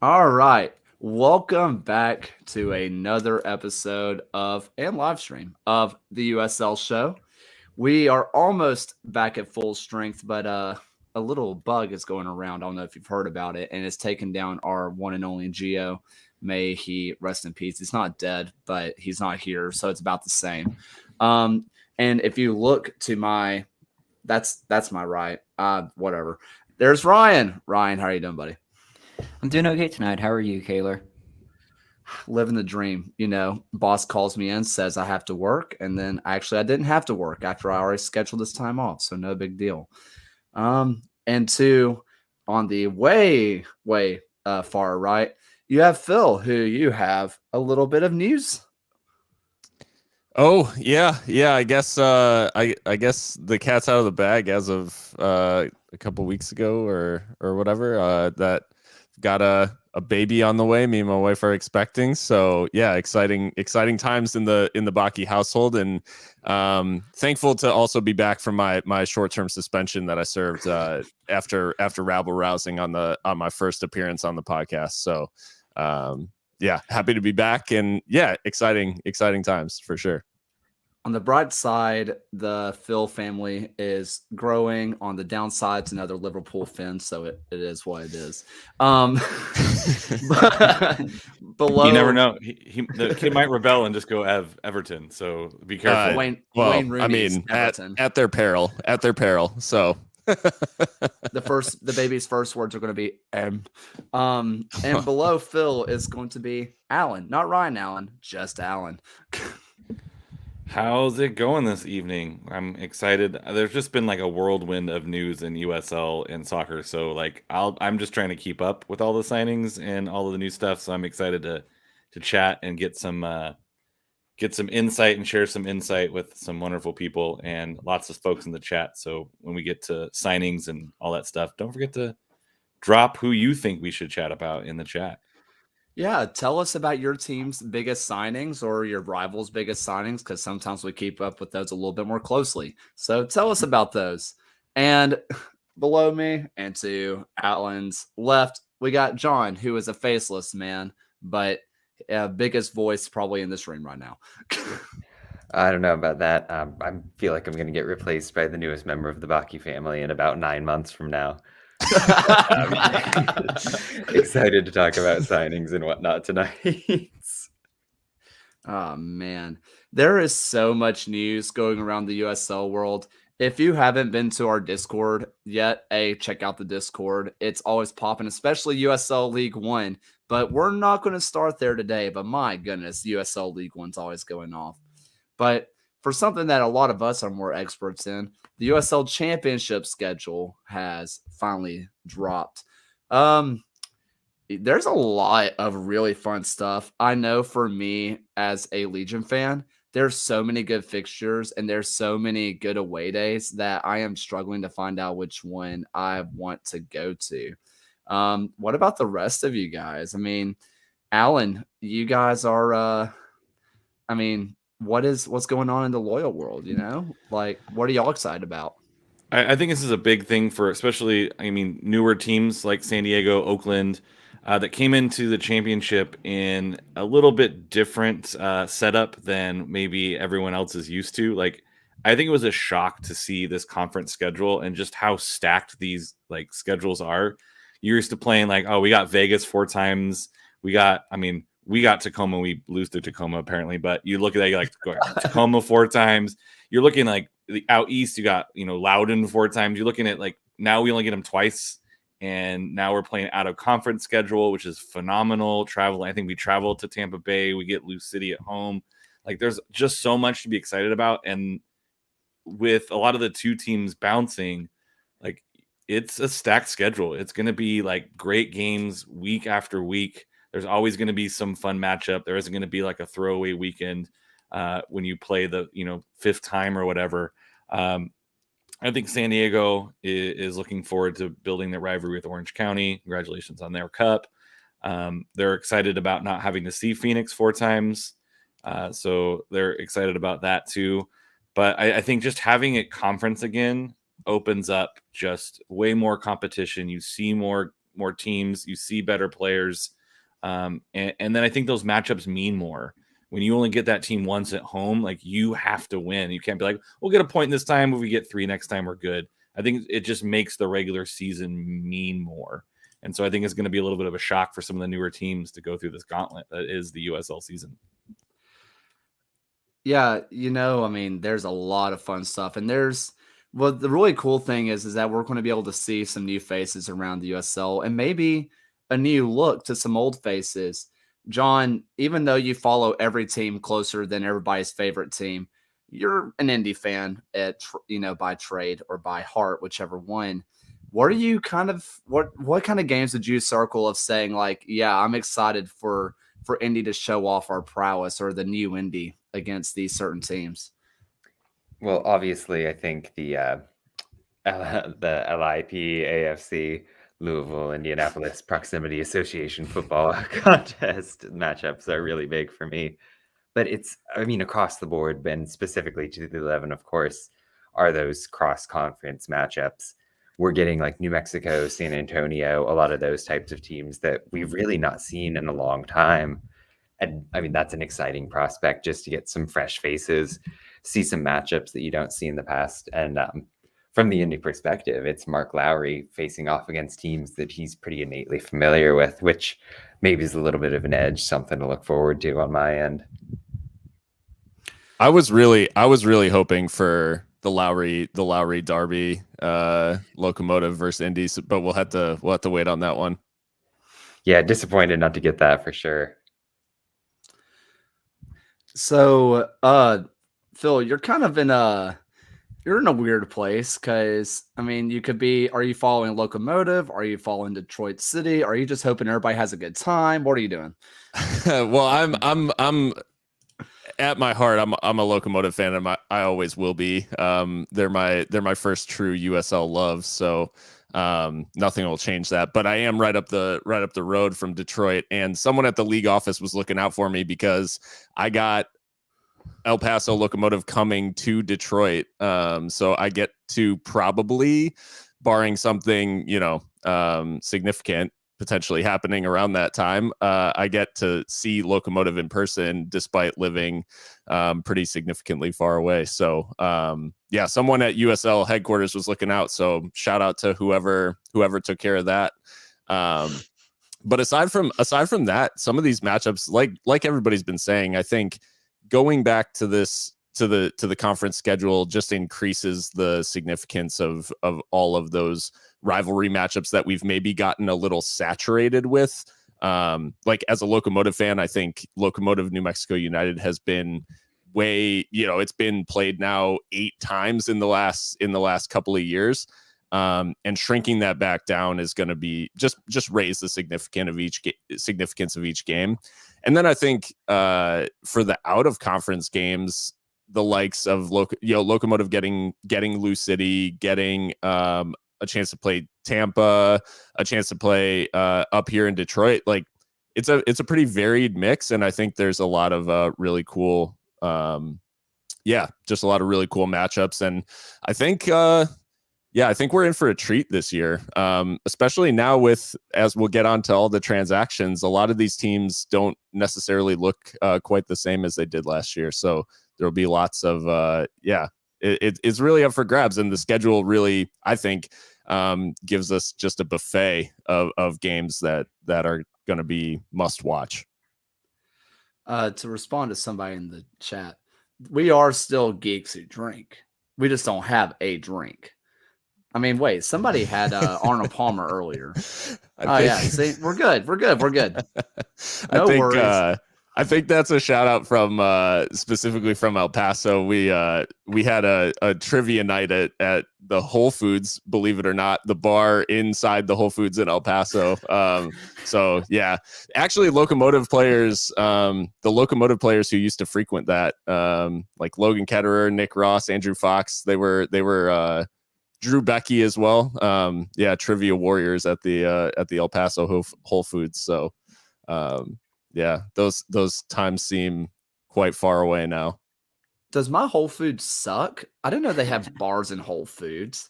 All right. Welcome back to another episode of and live stream of the USL show. We are almost back at full strength, but a little bug is going around. I don't know if you've heard about it, and it's taken down our one and only Geo. May he rest in peace. He's not dead, but he's not here, so it's about the same. And if you look to my, that's my right. Whatever. There's Ryan. Ryan, how are you doing, buddy? I'm doing okay tonight. How are you, Kaylor? Living the dream. Boss calls me in, says I have to work, and then actually I didn't have to work after I already scheduled this time off, so no big deal. And two, on the way far right, you have Phil, who you have a little bit of news. Oh yeah. I guess I guess the cat's out of the bag as of a couple weeks ago or whatever. That got a baby on the way. Me and my wife are expecting. So yeah, exciting times in the Baki household, and thankful to also be back from my short-term suspension that I served after rabble rousing on my first appearance on the podcast. So yeah, happy to be back, and yeah, exciting times for sure. On the bright side, the Phil family is growing. On the downside, it's another Liverpool fan, so it is what it is. But below, you never know. The kid might rebel and just go Everton. So be careful. Wayne Rooney's at their peril. So the baby's first words are going to be M. And below Phil is going to be Alan, not Ryan Allen, just Alan. How's it going this evening? I'm excited. There's just been like a whirlwind of news in USL and soccer, so like I'm just trying to keep up with all the signings and all of the new stuff. So I'm excited to chat and get some insight and share some insight with some wonderful people and lots of folks in the chat. So when we get to signings and all that stuff, don't forget to drop who you think we should chat about in the chat. Yeah, tell us about your team's biggest signings or your rival's biggest signings, because sometimes we keep up with those a little bit more closely. So tell us about those. And below me and to Alan's left, we got John, who is a faceless man, but biggest voice probably in this room right now. I don't know about that. I feel like I'm going to get replaced by the newest member of the Baki family in about 9 months from now. Excited to talk about signings and whatnot tonight. Oh man, there is so much news going around the USL world. If you haven't been to our Discord yet, check out the Discord. It's always popping, especially USL League One. But we're not going to start there today. But my goodness, USL League One's always going off. But for something that a lot of us are more experts in, the USL Championship schedule has finally dropped. There's a lot of really fun stuff. I know for me as a Legion fan, there's so many good fixtures and there's so many good away days that I am struggling to find out which one I want to go to. What about the rest of you guys? I mean, Alan, you guys are, what's going on in the Loyal world, Like, what are y'all excited about? I think this is a big thing for especially, newer teams like San Diego, Oakland, that came into the championship in a little bit different setup than maybe everyone else is used to. Like, I think it was a shock to see this conference schedule and just how stacked these like schedules are. You're used to playing like, oh, we got Vegas 4 times. We got Tacoma. We lose to Tacoma apparently, but you look at that, you're like Tacoma 4 times. You're looking like the out east. You got Loudon 4 times. You're looking at like now we only get them twice, and now we're playing out of conference schedule, which is phenomenal. I think we travel to Tampa Bay. We get Lou City at home. Like there's just so much to be excited about, and with a lot of the 2 teams bouncing, like it's a stacked schedule. It's going to be like great games week after week. There's always going to be some fun matchup. There isn't going to be like a throwaway weekend when you play the 5th time or whatever. I think San Diego is looking forward to building their rivalry with Orange County. Congratulations on their cup. They're excited about not having to see Phoenix 4 times. So they're excited about that too. But I think just having it conference again opens up just way more competition. You see more more teams, you see better players, and then I think those matchups mean more. When you only get that team once at home, like you have to win. You can't be like, we'll get a point this time. If we get 3 next time, we're good. I think it just makes the regular season mean more. And so I think it's going to be a little bit of a shock for some of the newer teams to go through this gauntlet that is the USL season. Yeah, I mean, there's a lot of fun stuff. And the really cool thing is that we're going to be able to see some new faces around the USL and maybe a new look to some old faces. John, even though you follow every team closer than everybody's favorite team, you're an Indy fan by trade or by heart, whichever one. What are you what kind of games did you circle of saying like, yeah, I'm excited for Indy to show off our prowess, or the new Indy against these certain teams? Well, obviously, I think the LIP, AFC, Louisville, Indianapolis Proximity Association football contest matchups are really big for me. But across the board, and specifically to the 11, of course, are those cross-conference matchups. We're getting like New Mexico, San Antonio, a lot of those types of teams that we've really not seen in a long time. And I mean, that's an exciting prospect just to get some fresh faces, see some matchups that you don't see in the past. And from the Indy perspective, it's Mark Lowry facing off against teams that he's pretty innately familiar with, which maybe is a little bit of an edge, something to look forward to on my end. I was really hoping for the Lowry Derby, Locomotive versus Indies, but we'll have to wait on that one. Yeah, disappointed not to get that for sure. So, Phil, you're kind of in a weird place because, I mean, are you following Locomotive? Are you following Detroit City? Are you just hoping everybody has a good time? What are you doing? Well, I'm at my heart, I'm a Locomotive fan, and I always will be. They're my first true USL love, so nothing will change that. But I am right up the road from Detroit, and someone at the league office was looking out for me because I got El Paso Locomotive coming to Detroit. So I get to probably, barring something significant potentially happening around that time, I get to see Locomotive in person despite living pretty significantly far away. So someone at USL headquarters was looking out, so shout out to whoever took care of that. But aside from that, some of these matchups, like everybody's been saying, I think going back to the conference schedule just increases the significance of all of those rivalry matchups that we've maybe gotten a little saturated with. Like as a Locomotive fan, I think Locomotive New Mexico United has been it's been played now 8 times in the last couple of years. And shrinking that back down is going to be just raise the significance of each game. And then I think for the out of conference games, the likes of Locomotive getting Lou City, getting a chance to play Tampa, a chance to play up here in Detroit, like it's a pretty varied mix, and I think there's a lot of really cool just a lot of really cool matchups. And I think I think we're in for a treat this year, especially now as we'll get on to all the transactions. A lot of these teams don't necessarily look quite the same as they did last year. So there'll be lots of, it's really up for grabs. And the schedule really, I think, gives us just a buffet of games that are going to be must watch. To respond to somebody in the chat, we are still geeks who drink. We just don't have a drink. I mean, wait, somebody had Arnold Palmer earlier. See, we're good. No worries. I think that's a shout out from specifically from El Paso. We had a trivia night at the Whole Foods, believe it or not, the bar inside the Whole Foods in El Paso. So yeah, actually Locomotive players, the Locomotive players who used to frequent that, like Logan Ketterer, Nick Ross, Andrew Fox, they were Drew Becky as well. Trivia warriors at the El Paso Whole Foods. So those times seem quite far away now. Does my Whole Foods suck? I didn't know they have bars in Whole Foods.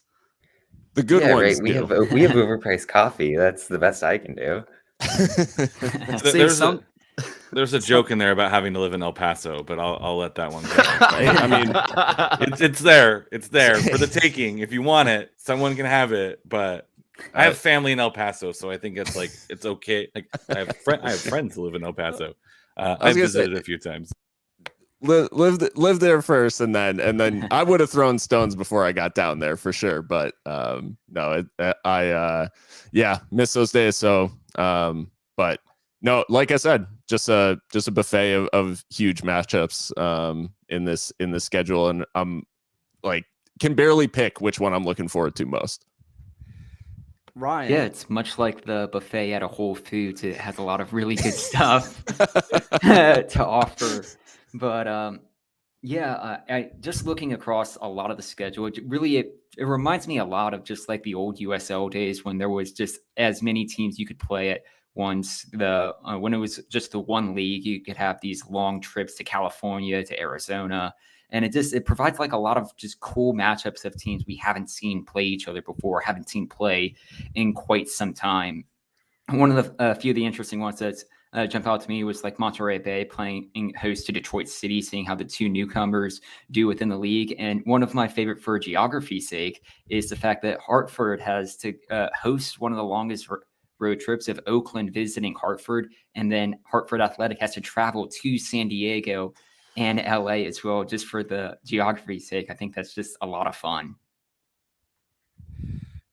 The good yeah, ones right. We do. have overpriced coffee. That's the best I can do. See, There's a joke in there about having to live in El Paso, but I'll let that one go. I mean, It's there. It's there for the taking. If you want it, someone can have it. But I have family in El Paso, so I think it's like it's okay. Like I have friends who live in El Paso. I've visited a few times. live there first, and then I would have thrown stones before I got down there for sure. But no, I miss those days. So but no, like I said, just a buffet of huge matchups in this schedule, and I'm like can barely pick which one I'm looking forward to most. Ryan. Yeah, it's much like the buffet at a Whole Foods. It has a lot of really good stuff to offer. But I just looking across a lot of the schedule, it reminds me a lot of just like the old USL days when there was just as many teams you could play at once. When it was just the one league, you could have these long trips to California, to Arizona. And it provides like a lot of just cool matchups of teams we haven't seen play each other before, haven't seen play in quite some time. One of the few of the interesting ones that jumped out to me was like Monterey Bay playing host to Detroit City, seeing how the two newcomers do within the league. And one of my favorite for geography's sake is the fact that Hartford has to host one of the longest road trips of Oakland visiting Hartford. And then Hartford Athletic has to travel to San Diego and LA as well, just for the geography's sake. I think that's just a lot of fun.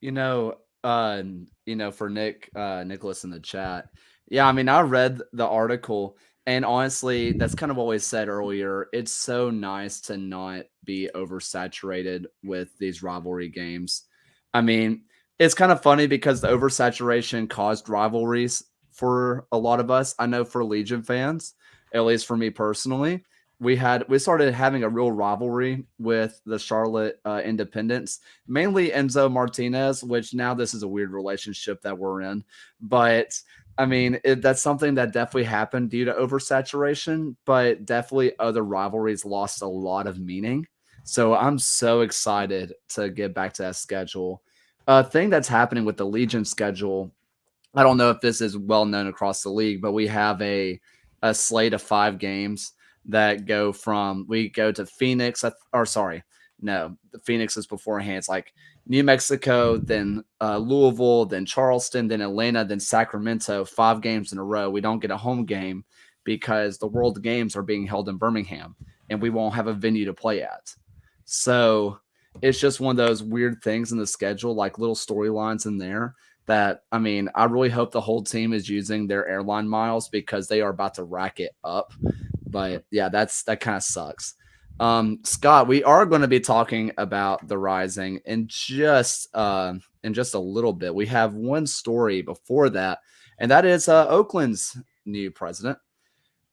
For Nicholas in the chat. Yeah, I mean, I read the article, and honestly, that's kind of what we said earlier. It's so nice to not be oversaturated with these rivalry games. I mean, it's kind of funny because the oversaturation caused rivalries for a lot of us. I know for Legion fans, at least for me personally, we started having a real rivalry with the Charlotte Independents, mainly Enzo Martinez, which now this is a weird relationship that we're in. But I mean, that's something that definitely happened due to oversaturation, but definitely other rivalries lost a lot of meaning. So I'm so excited to get back to that schedule. Thing that's happening with the Legion schedule, I don't know if this is well known across the league, but we have a slate of 5 games that go to Phoenix. The Phoenix is beforehand. It's like New Mexico, then Louisville, then Charleston, then Atlanta, then Sacramento, 5 games in a row. We don't get a home game because the World Games are being held in Birmingham and we won't have a venue to play at. So it's just one of those weird things in the schedule, like little storylines in there that, I mean, I really hope the whole team is using their airline miles because they are about to rack it up. But yeah, that kind of sucks. Scott, we are going to be talking about the Rising in just a little bit. We have one story before that, and that is Oakland's new president.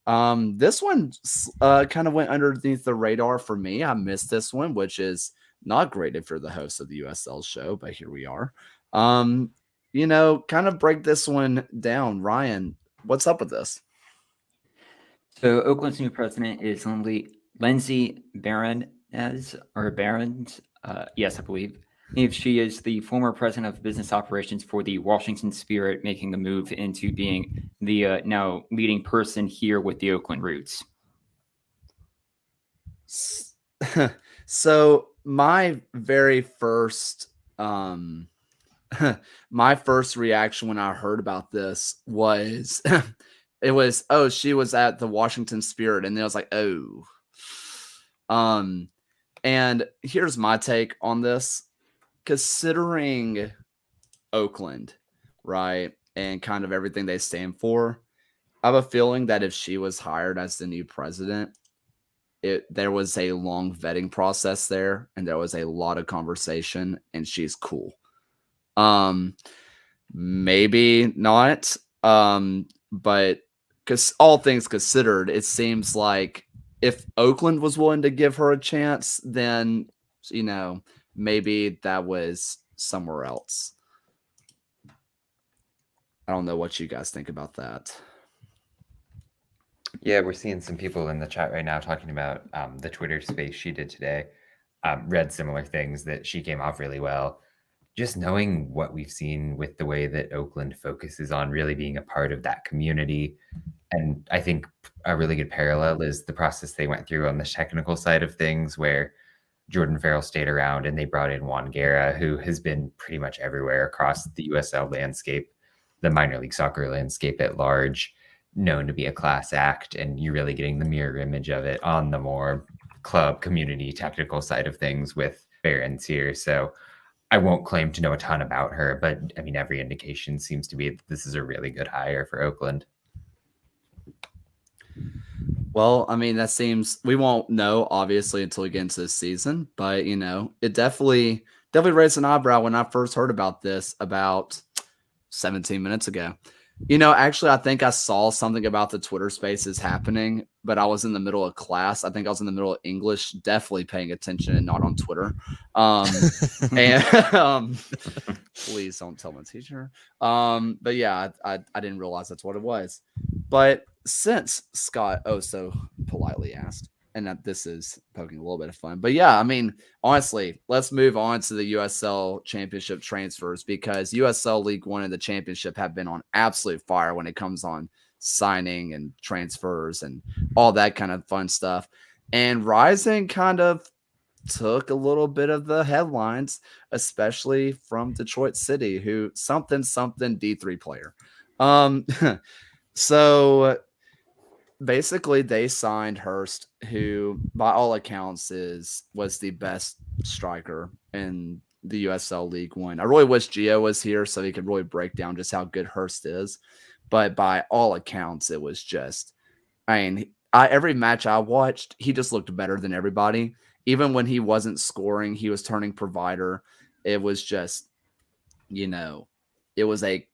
This one kind of went underneath the radar for me. I missed this one, which is not great if you're the host of the USL show, but here we are. Kind of break this one down. Ryan, what's up with this? So Oakland's new president is Lindsay Barons. Yes, I believe. She is the former president of business operations for the Washington Spirit, making the move into being the now leading person here with the Oakland roots. So my very first my first reaction when I heard about this was it was, oh, she was at the Washington Spirit, and then I was like, oh. And here's my take on this. Considering Oakland, right, and kind of everything they stand for, I have a feeling that if she was hired as the new president, there was a long vetting process there, and there was a lot of conversation, and she's cool. Maybe not, but because all things considered, it seems like if Oakland was willing to give her a chance, then, maybe that was somewhere else. I don't know what you guys think about that. Yeah, we're seeing some people in the chat right now talking about the Twitter space she did today. Read similar things, that she came off really well. just knowing what we've seen with the way that Oakland focuses on really being a part of that community. And I think a really good parallel is the process they went through on the technical side of things, where Jordan Farrell stayed around and they brought in Juan Guerra, who has been pretty much everywhere across the USL landscape, the minor league soccer landscape at large, known to be a class act. And you're really getting the mirror image of it on the more club community technical side of things with Barron's here. So I won't claim to know a ton about her, but I mean, every indication seems to be that this is a really good hire for Oakland. Well, I mean, that seems, we won't know obviously until we get into this season, but you know, it definitely raised an eyebrow when I first heard about this about 17 minutes ago. You know, actually, I think I saw something about the Twitter Spaces happening, but I was in the middle of class. I think I was in the middle of English, definitely paying attention and not on Twitter. And please don't tell my teacher. But yeah, I didn't realize that's what it was. But since Scott so politely asked, and that this is poking a little bit of fun, but yeah, I mean, honestly, let's move on to the USL Championship transfers, because USL League One and the Championship have been on absolute fire when it comes on signing and transfers and all that kind of fun stuff. And Rising kind of took a little bit of the headlines, especially from Detroit City, who something D3 player. So basically they signed Hurst, who by all accounts was the best striker in the USL League One. I really wish Gio was here so he could really break down just how good Hurst is. But by all accounts, it was just, I mean, every match I watched, he just looked better than everybody. Even when he wasn't scoring, he was turning provider. It was just, you know, he was a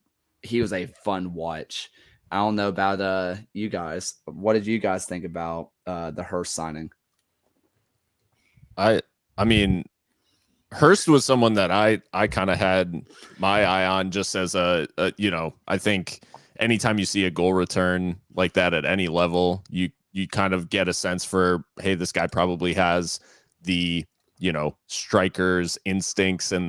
fun watch. I don't know about you guys. What did you guys think about the Hurst signing? I mean, Hurst was someone that I kind of had my eye on just as a you know, I think anytime you see a goal return like that at any level, you kind of get a sense for, hey, this guy probably has the, you know, striker's instincts and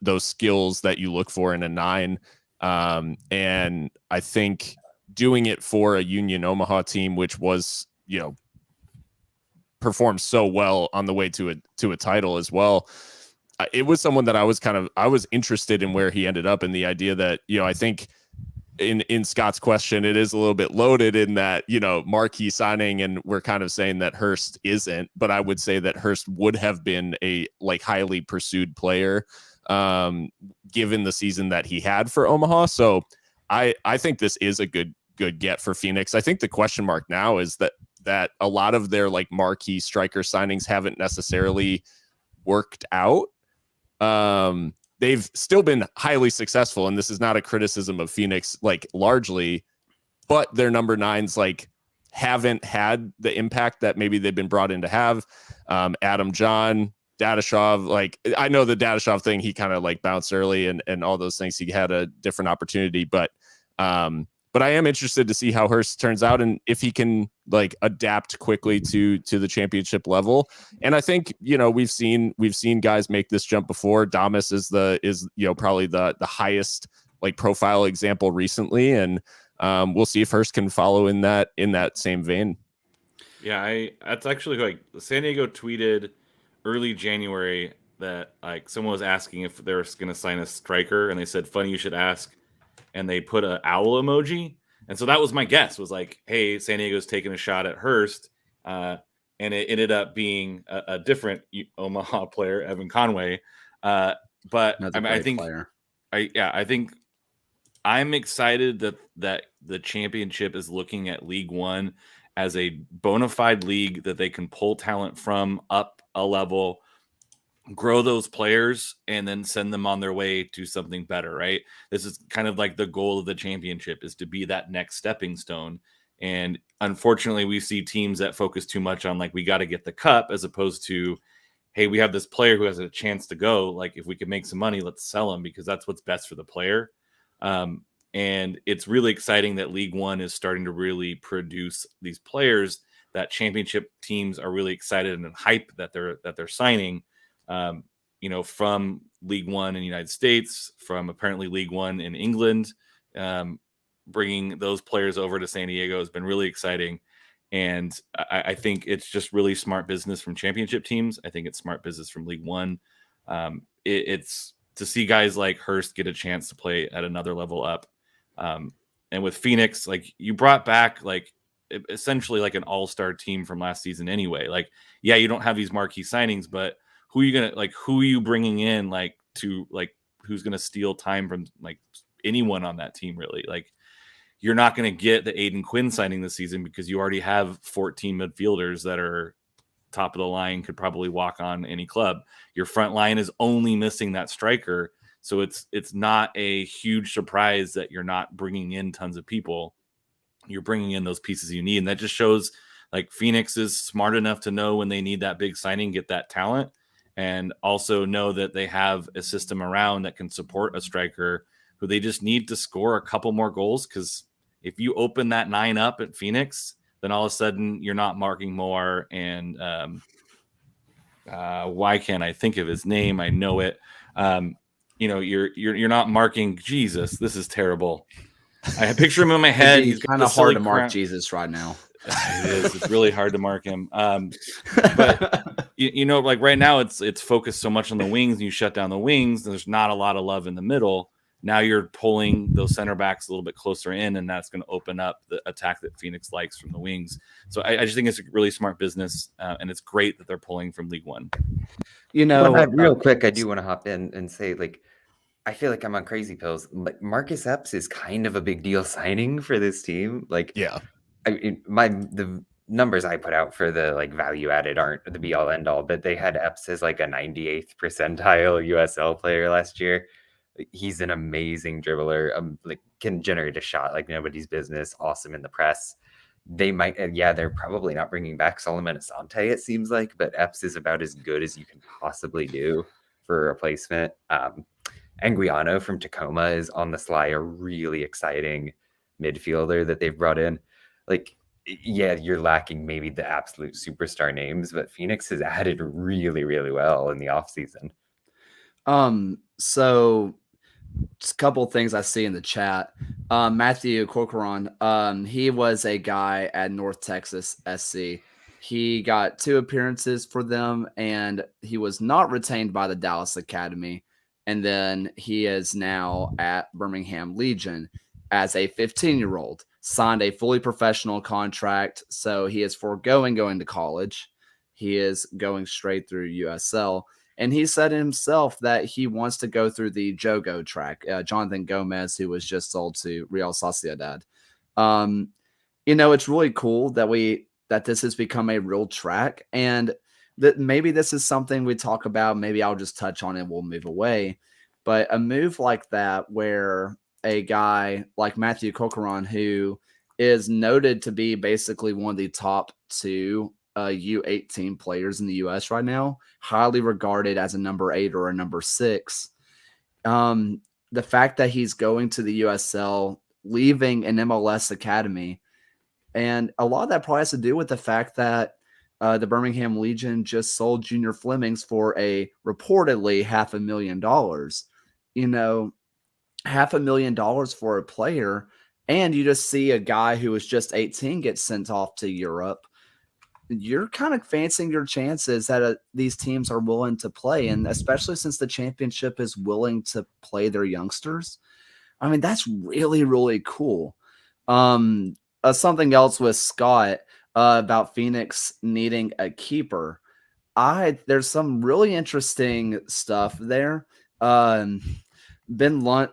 those skills that you look for in a 9. And I think doing it for a Union Omaha team, which was, you know, performed so well on the way to a title as well. It was someone that I was interested in where he ended up, and the idea that, you know, I think in Scott's question, it is a little bit loaded in that, you know, marquee signing, and we're kind of saying that Hurst isn't, but I would say that Hurst would have been a like highly pursued player given the season that he had for Omaha. So I think this is a good get for Phoenix. I think the question mark now is that a lot of their like marquee striker signings haven't necessarily worked out. They've still been highly successful, and this is not a criticism of Phoenix, like largely, but their number 9s like haven't had the impact that maybe they've been brought in to have. Adam John, Dadashov, like I know the Dadashov thing, he kind of like bounced early and all those things. He had a different opportunity, but I am interested to see how Hurst turns out and if he can like adapt quickly to the championship level. And I think, you know, we've seen guys make this jump before. Damas is you know, probably the highest like profile example recently, and we'll see if Hurst can follow in that same vein. Yeah, that's actually like San Diego tweeted early January that like someone was asking if they were going to sign a striker, and they said, "Funny you should ask," and they put an owl emoji. And so that was my guess, was like, hey, San Diego's taking a shot at Hurst, and it ended up being a different Omaha player, Evan Conway. But I mean, I think player. I think I'm excited that the championship is looking at League One as a bona fide league that they can pull talent from up a level, grow those players, and then send them on their way to something better, right? This is kind of like the goal of the championship, is to be that next stepping stone. And unfortunately, we see teams that focus too much on like, we got to get the cup, as opposed to, hey, we have this player who has a chance to go. Like, if we can make some money, let's sell him, because that's what's best for the player. And it's really exciting that League One is starting to really produce these players that championship teams are really excited and hype that they're signing. You know, from League One in the United States, from apparently League One in England. Bringing those players over to San Diego has been really exciting. And I think it's just really smart business from championship teams. I think it's smart business from League One. It's to see guys like Hurst get a chance to play at another level up. And with Phoenix, like, you brought back like essentially like an all-star team from last season anyway. Like, yeah, you don't have these marquee signings, but who are you bringing in, like, to, like, who's going to steal time from, like, anyone on that team, really? Like, you're not going to get the Aiden Quinn signing this season because you already have 14 midfielders that are top of the line, could probably walk on any club. Your front line is only missing that striker. So it's not a huge surprise that you're not bringing in tons of people. You're bringing in those pieces you need. And that just shows, like, Phoenix is smart enough to know when they need that big signing, get that talent, and also know that they have a system around that can support a striker who they just need to score a couple more goals. Because if you open that 9 up at Phoenix, then all of a sudden you're not marking Moore and why can't I think of his name? I know it. You're not marking Jesus. This is terrible. I picture him in my head. He's kind of hard to mark Jesus right now. It is. It's really hard to mark him. But like right now, it's focused so much on the wings, and you shut down the wings. There's not a lot of love in the middle. Now you're pulling those center backs a little bit closer in, and that's going to open up the attack that Phoenix likes from the wings. So I just think it's a really smart business, and it's great that they're pulling from League One. Real quick, I do want to hop in and say, like, I feel like I'm on crazy pills, but Marcus Epps is kind of a big deal signing for this team. Like, Yeah. The numbers I put out for the, like, value added aren't the be all end all, but they had Epps as like a 98th percentile USL player last year. He's an amazing dribbler, like, can generate a shot like nobody's business. Awesome in the press. They might, they're probably not bringing back Solomon Asante, it seems like, but Epps is about as good as you can possibly do for a replacement. Anguiano from Tacoma is on the sly, a really exciting midfielder that they've brought in. Like, yeah, you're lacking maybe the absolute superstar names, but Phoenix has added really, really well in the offseason. So just a couple of things I see in the chat. Matthew Corcoran, he was a guy at North Texas SC. He got 2 appearances for them, and he was not retained by the Dallas Academy. And then he is now at Birmingham Legion as a 15-year-old, signed a fully professional contract. So he is foregoing going to college. He is going straight through USL. And he said himself that he wants to go through the Jogo track. Jonathan Gomez, who was just sold to Real Sociedad. It's really cool that this has become a real track, and that maybe this is something we talk about. Maybe I'll just touch on it and we'll move away. But a move like that, where a guy like Matthew Corcoran, who is noted to be basically one of the top 2 U18 players in the U.S. right now, highly regarded as a number 8 or a number 6. The fact that he's going to the USL, leaving an MLS academy, and a lot of that probably has to do with the fact that the Birmingham Legion just sold Junior Flemings for a reportedly $500,000. $500,000 for a player, and you just see a guy who was just 18 get sent off to Europe. You're kind of fancying your chances that these teams are willing to play, and especially since the championship is willing to play their youngsters. I mean, that's really, really cool. Something else with Scott about Phoenix needing a keeper. There's some really interesting stuff there. Ben Lunt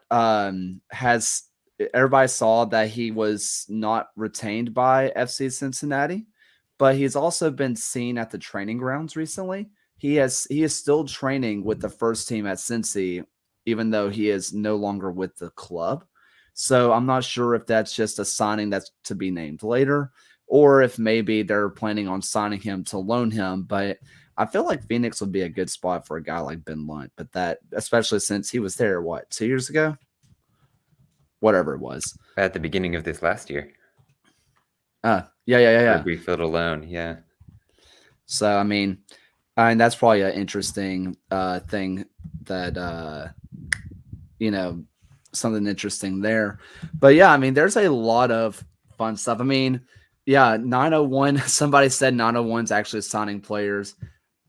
everybody saw that he was not retained by FC Cincinnati, but he's also been seen at the training grounds recently. He is still training with the first team at Cincy, even though he is no longer with the club. So I'm not sure if that's just a signing that's to be named later, or if maybe they're planning on signing him to loan him. But I feel like Phoenix would be a good spot for a guy like Ben Lunt, but that, especially since he was there, 2 years ago? Whatever it was. At the beginning of this last year. Yeah. A brief little loan, yeah. So, I mean, And that's probably an interesting thing that, something interesting there. But yeah, I mean, there's a lot of fun stuff. I mean, yeah, 901, somebody said 901's actually signing players.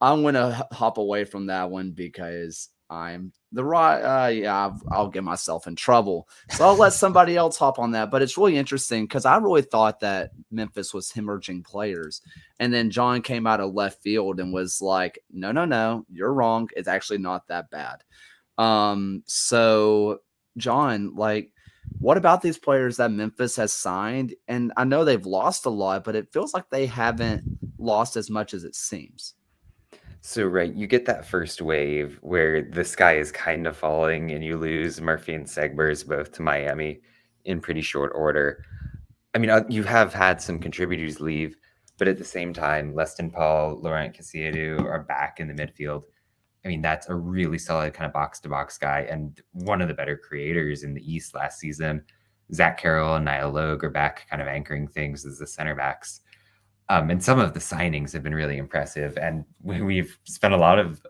I'm going to hop away from that one because I'm the right. I'll get myself in trouble. So I'll let somebody else hop on that. But it's really interesting because I really thought that Memphis was hemorrhaging players. And then John came out of left field and was like, no, you're wrong. It's actually not that bad. So John, like, what about these players that Memphis has signed? And I know they've lost a lot, but it feels like they haven't lost as much as it seems. So, right, you get that first wave where the sky is kind of falling and you lose Murphy and Segbers both to Miami in pretty short order. I mean, you have had some contributors leave, but at the same time, Leston Paul, Laurent Koscielny are back in the midfield. I mean, that's a really solid kind of box-to-box guy and one of the better creators in the East last season. Zach Carroll and Niall Logue are back kind of anchoring things as the center backs. And some of the signings have been really impressive. And we've spent a lot of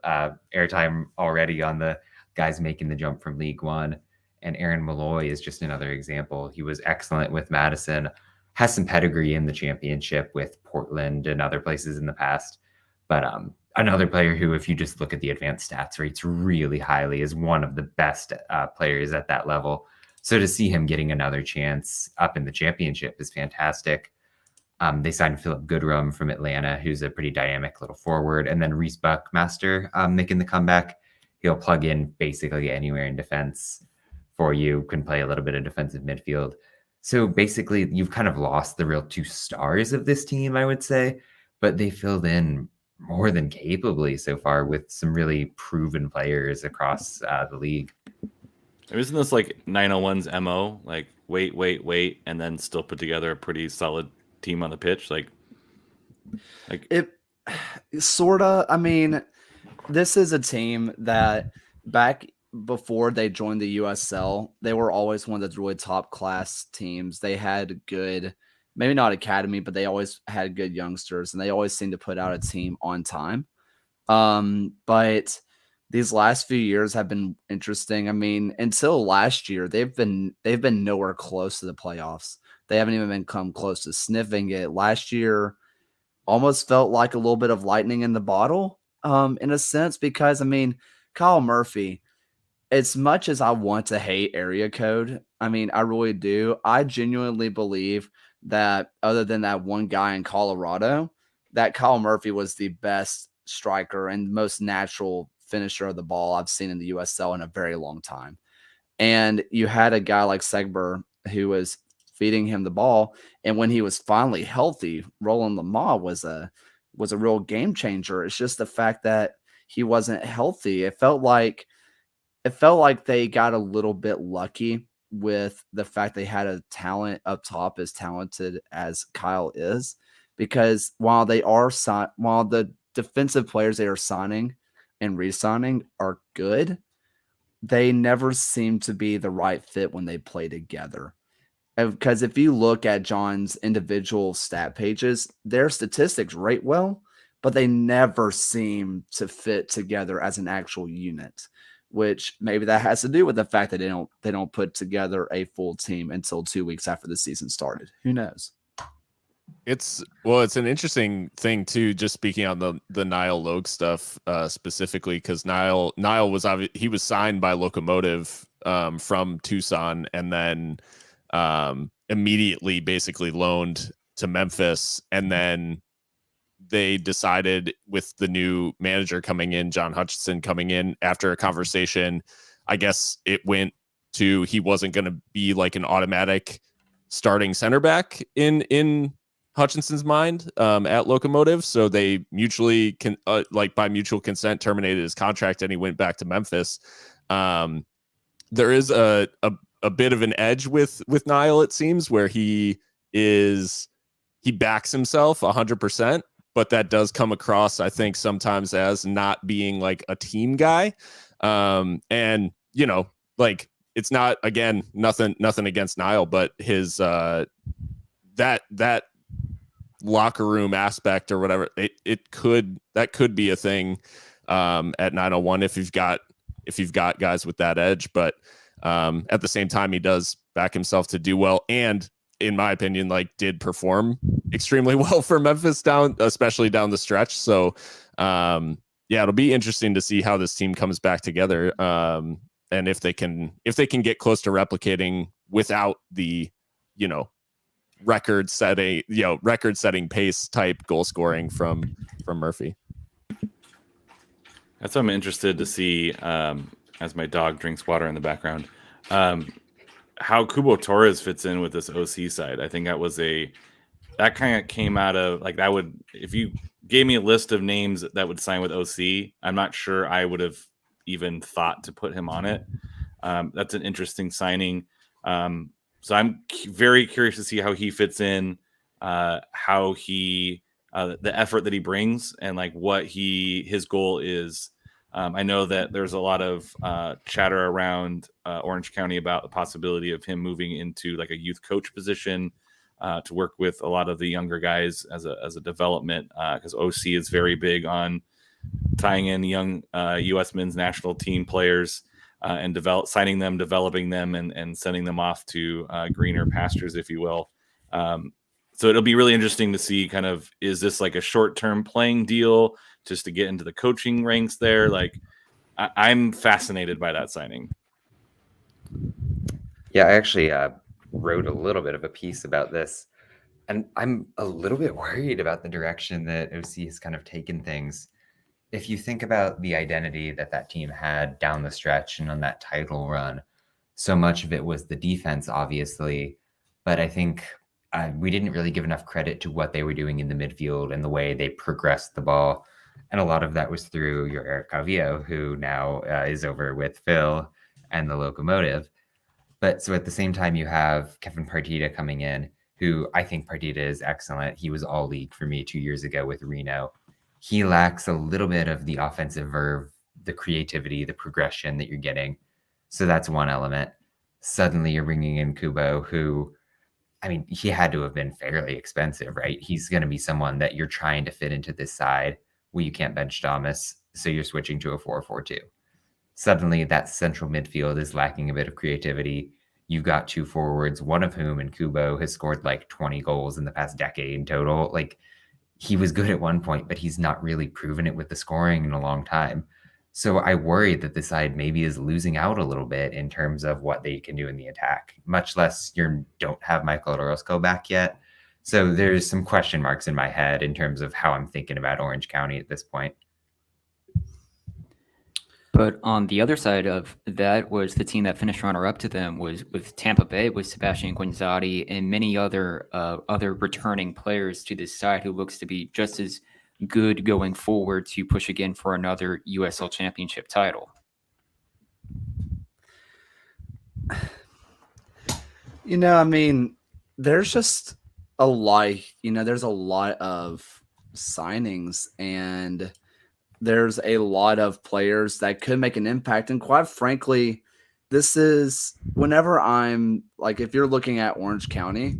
airtime already on the guys making the jump from League One. And Aaron Malloy is just another example. He was excellent with Madison, has some pedigree in the championship with Portland and other places in the past. But another player who, if you just look at the advanced stats, rates really highly, is one of the best players at that level. So to see him getting another chance up in the championship is fantastic. They signed Philip Goodrum from Atlanta, who's a pretty dynamic little forward. And then Reese Buckmaster making the comeback. He'll plug in basically anywhere in defense for you, can play a little bit of defensive midfield. So basically, you've kind of lost the real two stars of this team, I would say. But they filled in more than capably so far with some really proven players across the league. Isn't this like 901's MO? Like, wait, and then still put together a pretty solid team on the pitch, like it sorta. I mean, this is a team that back before they joined the USL, they were always one of the really top class teams. They had good, maybe not academy, but they always had good youngsters, and they always seemed to put out a team on time. But these last few years have been interesting. I mean, until last year, they've been nowhere close to the playoffs. They haven't even come close to sniffing it. Last year almost felt like a little bit of lightning in the bottle, in a sense, because, I mean, Kyle Murphy, as much as I want to hate area code, I mean, I really do. I genuinely believe that other than that one guy in Colorado, that Kyle Murphy was the best striker and most natural finisher of the ball I've seen in the USL in a very long time. And you had a guy like Segber who was feeding him the ball, and when he was finally healthy, Roland Lamar was a real game changer. It's just the fact that he wasn't healthy. It felt like they got a little bit lucky with the fact they had a talent up top as talented as Kyle is, because while the defensive players they are signing and re-signing are good, they never seem to be the right fit when they play together. Because if you look at John's individual stat pages, their statistics rate well, but they never seem to fit together as an actual unit, which maybe that has to do with the fact that they don't put together a full team until 2 weeks after the season started. Who knows? It's an interesting thing too, just speaking on the Niall Logue stuff specifically, because Niall was he was signed by Locomotive from Tucson, and then immediately basically loaned to Memphis, and then they decided, with the new manager coming in, John Hutchinson coming in, after a conversation, I guess it went to he wasn't going to be like an automatic starting center back in Hutchinson's mind at Locomotive, so they mutually by mutual consent terminated his contract, and he went back to Memphis. There is a bit of an edge with Niall, it seems, where he backs himself 100%, but that does come across, I think, sometimes as not being like a team guy. And like, it's not, again, nothing against Niall, but his that locker room aspect or whatever, that could be a thing at 901 if you've got guys with that edge. But at the same time, he does back himself to do well, and in my opinion, like did perform extremely well for Memphis especially down the stretch. So yeah, it'll be interesting to see how this team comes back together. And if they can get close to replicating without the, record setting pace type goal scoring from Murphy. That's what I'm interested to see, as my dog drinks water in the background, how Kubo Torres fits in with this OC side. I think that kind of came out of like, that would, if you gave me a list of names that would sign with OC, I'm not sure I would have even thought to put him on it. That's an interesting signing. So I'm very curious to see how he fits in, how he, the effort that he brings, and like what his goal is. I know that there's a lot of chatter around Orange County about the possibility of him moving into like a youth coach position to work with a lot of the younger guys as a development, because OC is very big on tying in young U.S. men's national team players and signing them, developing them, and sending them off to greener pastures, if you will. So it'll be really interesting to see kind of, is this like a short-term playing deal just to get into the coaching ranks there? Like, I'm fascinated by that signing. Yeah, I actually wrote a little bit of a piece about this, and I'm a little bit worried about the direction that OC has kind of taken things. If you think about the identity that team had down the stretch and on that title run, so much of it was the defense, obviously, but I think we didn't really give enough credit to what they were doing in the midfield and the way they progressed the ball. And a lot of that was through your Eric Calvillo, who now is over with Phil and the Locomotive. But so at the same time, you have Kevin Partita coming in, who I think Partita is excellent. He was all league for me 2 years ago with Reno. He lacks a little bit of the offensive verve, the creativity, the progression that you're getting. So that's one element. Suddenly you're bringing in Kubo, who, I mean, he had to have been fairly expensive, right? He's going to be someone that you're trying to fit into this side where you can't bench Thomas, so you're switching to a 4-4-2. Suddenly that central midfield is lacking a bit of creativity. You've got two forwards, one of whom in Kubo has scored like 20 goals in the past decade in total. Like, he was good at one point, but he's not really proven it with the scoring in a long time. So I worry that the side maybe is losing out a little bit in terms of what they can do in the attack, much less you don't have Michael Orozco back yet. So there's some question marks in my head in terms of how I'm thinking about Orange County at this point. But on the other side of that was the team that finished runner-up to them was with Tampa Bay, with Sebastian Guinzati and many other returning players to this side who looks to be just as good going forward to push again for another USL Championship title. I mean, there's just a lot, there's a lot of signings, and there's a lot of players that could make an impact. And quite frankly, this is whenever I'm like, if you're looking at Orange County,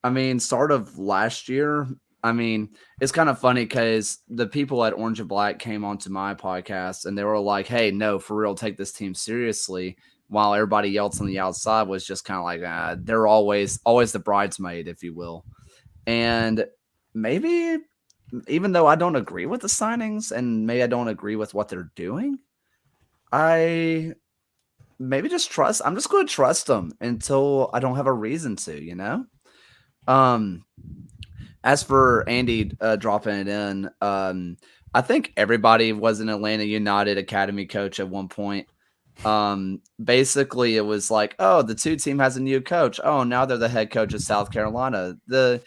I mean, start of last year, I mean, it's kind of funny because the people at Orange and Black came onto my podcast and they were like, hey, no, for real, take this team seriously. While everybody else on the outside was just kind of like, they're always the bridesmaid, if you will. And maybe, even though I don't agree with the signings and maybe I don't agree with what they're doing, I maybe just trust. I'm just going to trust them until I don't have a reason to, As for Andy dropping it in, I think everybody was an Atlanta United Academy coach at one point. Basically, it was like, oh, the 2 team has a new coach. Oh, now they're the head coach of South Carolina. The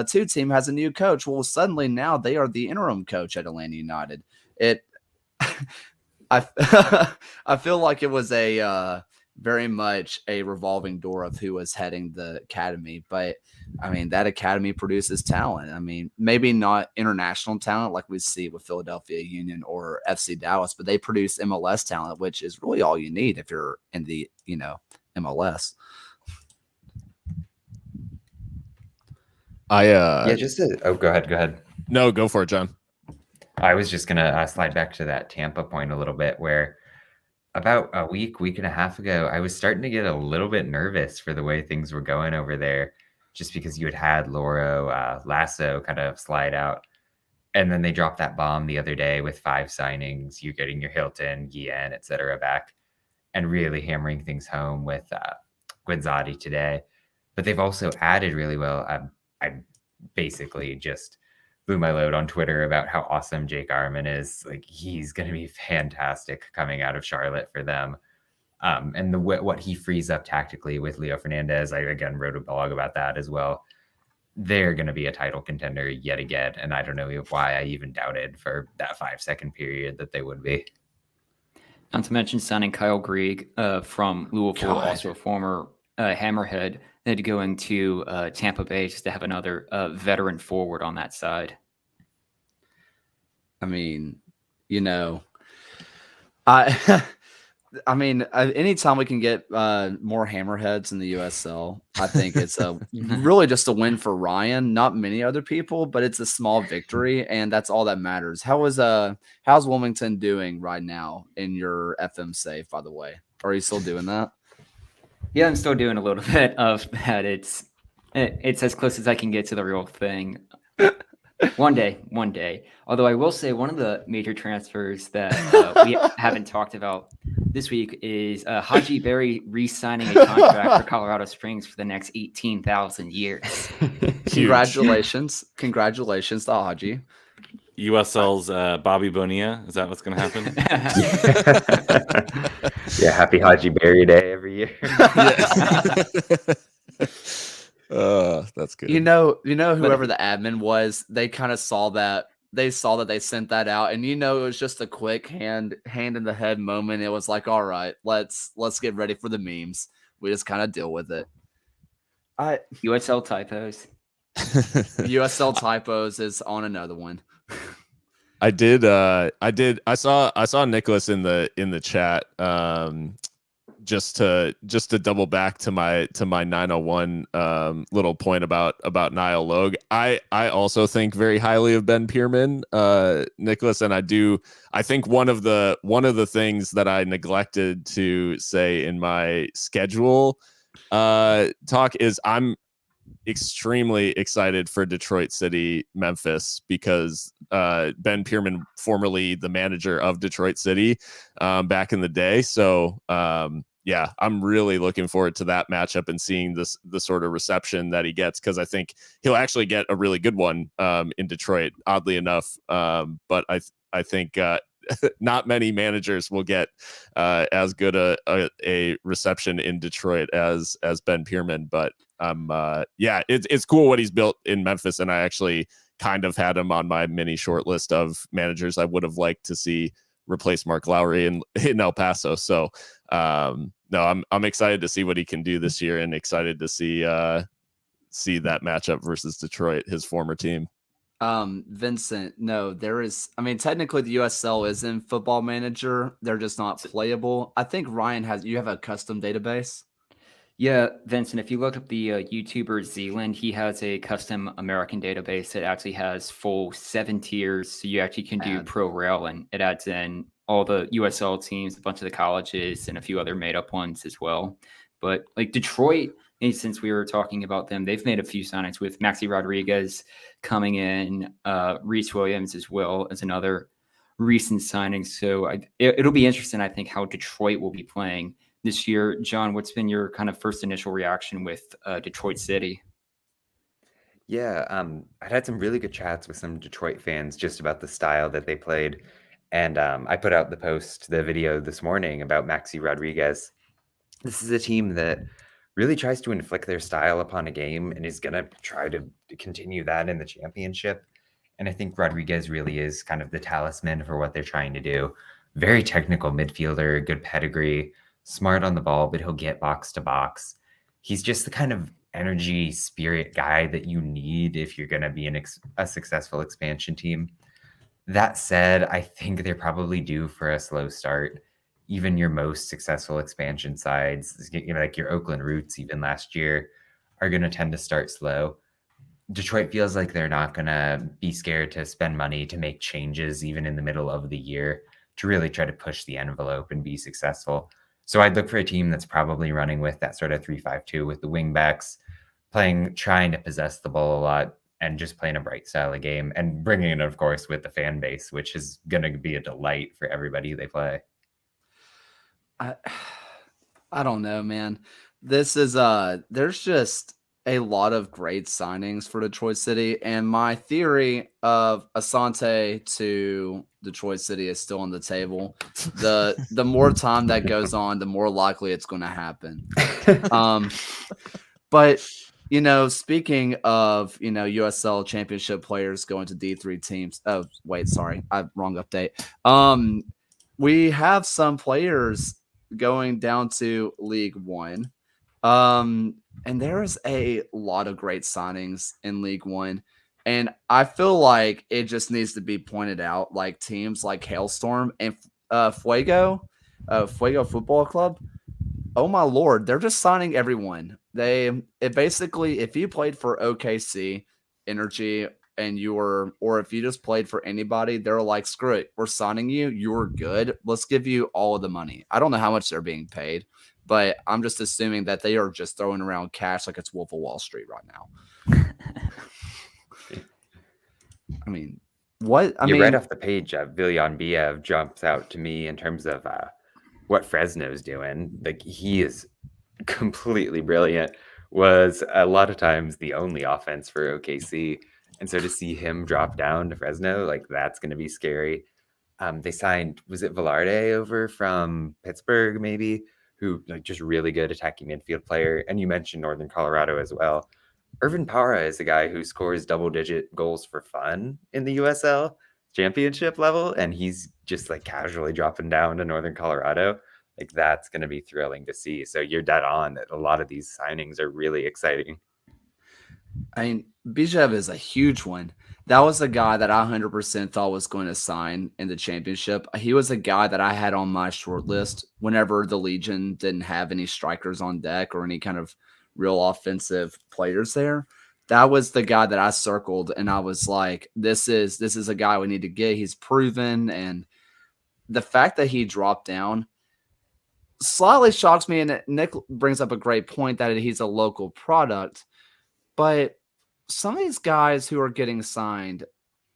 2 team has a new coach. Well, suddenly now they are the interim coach at Atlanta United. I feel like it was a very much a revolving door of who was heading the academy. But I mean, that academy produces talent. I mean, maybe not international talent like we see with Philadelphia Union or FC Dallas, but they produce MLS talent, which is really all you need if you're in the, MLS. Yeah, go ahead. No, go for it, John. I was just gonna slide back to that Tampa point a little bit, where about a week and a half ago, I was starting to get a little bit nervous for the way things were going over there, just because you had Loro, Lasso kind of slide out. And then they dropped that bomb the other day with 5 signings. You're getting your Hilton, Guillen, et cetera, back, and really hammering things home with Guinzotti today. But they've also added really well. I basically just blew my load on Twitter about how awesome Jake Arman is. Like, he's going to be fantastic coming out of Charlotte for them. And what he frees up tactically with Leo Fernandez, I again wrote a blog about that as well. They're going to be a title contender yet again. And I don't know why I even doubted for that 5-second period that they would be. Not to mention signing Kyle Grieg from Louisville, also a former Hammerhead, then going to Tampa Bay just to have another veteran forward on that side. I mean, anytime we can get more hammerheads in the USL, I think it's really just a win for Ryan. Not many other people, but it's a small victory, and that's all that matters. How's Wilmington doing right now in your FM save? By the way, are you still doing that? Yeah, I'm still doing a little bit of that. It's as close as I can get to the real thing. One day. Although I will say one of the major transfers that we haven't talked about this week is Haji Berry re-signing a contract for Colorado Springs for the next 18,000 years. Congratulations to Haji. USL's Bobby Bonilla. Is that what's going to happen? Yeah, happy Haji Berry Day every year. That's good. Whoever the admin was, they kind of saw that. They saw that they sent that out, and it was just a quick hand in the head moment. It was like, all right, let's get ready for the memes. We just kind of deal with it. USL typos. USL typos is on another one. I saw Nicholas in the chat. Just to double back to my 901 little point about Niall Logue. I also think very highly of Ben Pierman, Nicholas, and I think one of the things that I neglected to say in my schedule talk is I'm extremely excited for Detroit City Memphis, because Ben Pierman, formerly the manager of Detroit City back in the day. So yeah, I'm really looking forward to that matchup and seeing the sort of reception that he gets, because I think he'll actually get a really good one in Detroit, oddly enough. But I think not many managers will get as good a reception in Detroit as Ben Pierman. But yeah, it's cool what he's built in Memphis, and I actually kind of had him on my mini short list of managers I would have liked to see replace Mark Lowry in El Paso. So no, I'm excited to see what he can do this year, and excited to see that matchup versus Detroit, his former team. Vincent, no, technically the USL is in Football Manager. They're just not playable. I think Ryan you have a custom database. Yeah, Vincent, if you look up the YouTuber Zealand, he has a custom American database that actually has full 7 tiers. So you actually can do Pro Rail, and it adds in all the USL teams, a bunch of the colleges, and a few other made up ones as well. But like Detroit, since we were talking about them, they've made a few signings with Maxi Rodriguez coming in, Reese Williams as well as another recent signing. So it'll be interesting, I think, how Detroit will be playing this year. John, what's been your kind of first initial reaction with Detroit City? Yeah, I'd had some really good chats with some Detroit fans just about the style that they played. And I put out the video this morning about Maxi Rodriguez. This is a team that really tries to inflict their style upon a game and is going to try to continue that in the championship. And I think Rodriguez really is kind of the talisman for what they're trying to do. Very technical midfielder, good pedigree, smart on the ball, but he'll get box to box. He's just the kind of energy, spirit guy that you need if you're going to be a successful expansion team. That said, I think they're probably due for a slow start. Even your most successful expansion sides, like your Oakland Roots even last year, are going to tend to start slow. Detroit feels like they're not going to be scared to spend money to make changes even in the middle of the year to really try to push the envelope and be successful. So I'd look for a team that's probably running with that sort of 3-5-2 with the wingbacks, trying to possess the ball a lot and just playing a bright style of game and bringing it, of course, with the fan base, which is going to be a delight for everybody they play. I don't know, man. This is there's just a lot of great signings for Detroit City, and my theory of Asante to Detroit City is still on the table. The more time that goes on, the more likely it's going to happen. But speaking of USL Championship players going to D3 teams. Oh, wait, sorry, wrong update. We have some players going down to League One. And there is a lot of great signings in League One. And I feel like it just needs to be pointed out, like teams like Hailstorm and Fuego Football Club. Oh my Lord, they're just signing everyone. Basically, if you played for OKC, Energy, and or if you just played for anybody, they're like, screw it, we're signing you. You're good. Let's give you all of the money. I don't know how much they're being paid, but I'm just assuming that they are just throwing around cash like it's Wolf of Wall Street right now. I mean, what? I mean, right off the page, Villian Biev jumps out to me in terms of what Fresno's doing. Like, he is completely brilliant. Was a lot of times the only offense for OKC. And so to see him drop down to Fresno, like, that's going to be scary. They signed, was it Velarde over from Pittsburgh, maybe, who just really good attacking midfield player. And you mentioned Northern Colorado as well. Irvin Para is a guy who scores double-digit goals for fun in the USL Championship level, and he's just like casually dropping down to Northern Colorado. Like, that's going to be thrilling to see. So you're dead on that a lot of these signings are really exciting. I mean, Bijev is a huge one. That was a guy that I 100% thought was going to sign in the championship. He was a guy that I had on my short list whenever the Legion didn't have any strikers on deck or any kind of real offensive players there. That was the guy that I circled, and I was like, this is a guy we need to get. He's proven, and the fact that he dropped down slightly shocks me, and Nick brings up a great point that he's a local product. But some of these guys who are getting signed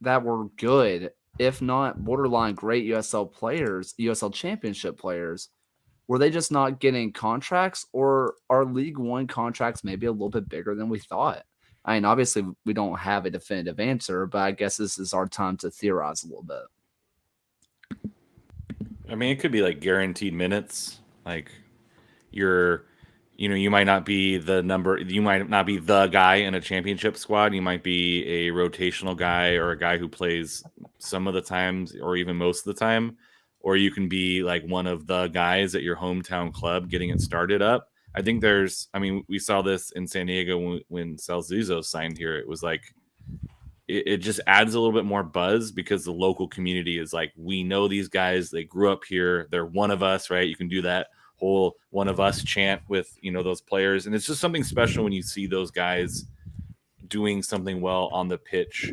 that were good, if not borderline great USL players, USL Championship players, were they just not getting contracts, or are League One contracts maybe a little bit bigger than we thought? I mean, obviously, we don't have a definitive answer, but I guess this is our time to theorize a little bit. I mean, it could be like guaranteed minutes. Like, you might not be you might not be the guy in a championship squad. You might be a rotational guy or a guy who plays some of the times or even most of the time. Or you can be like one of the guys at your hometown club getting it started up. I think we saw this in San Diego when Salzuzo signed here. It was like, it just adds a little bit more buzz because the local community is like, we know these guys, they grew up here, they're one of us, right? You can do that whole one of us chant with, those players. And it's just something special when you see those guys doing something well on the pitch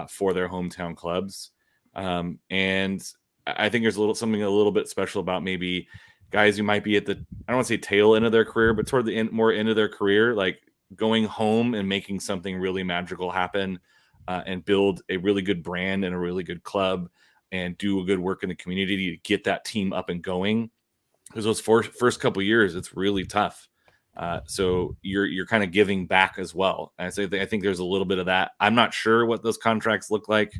for their hometown clubs. And I think there's something a little bit special about maybe guys who might be at the, I don't want to say tail end of their career, but toward the more end of their career, like going home and making something really magical happen and build a really good brand and a really good club and do a good work in the community to get that team up and going. Because those first couple of years, it's really tough. So you're kind of giving back as well. And I think there's a little bit of that. I'm not sure what those contracts look like.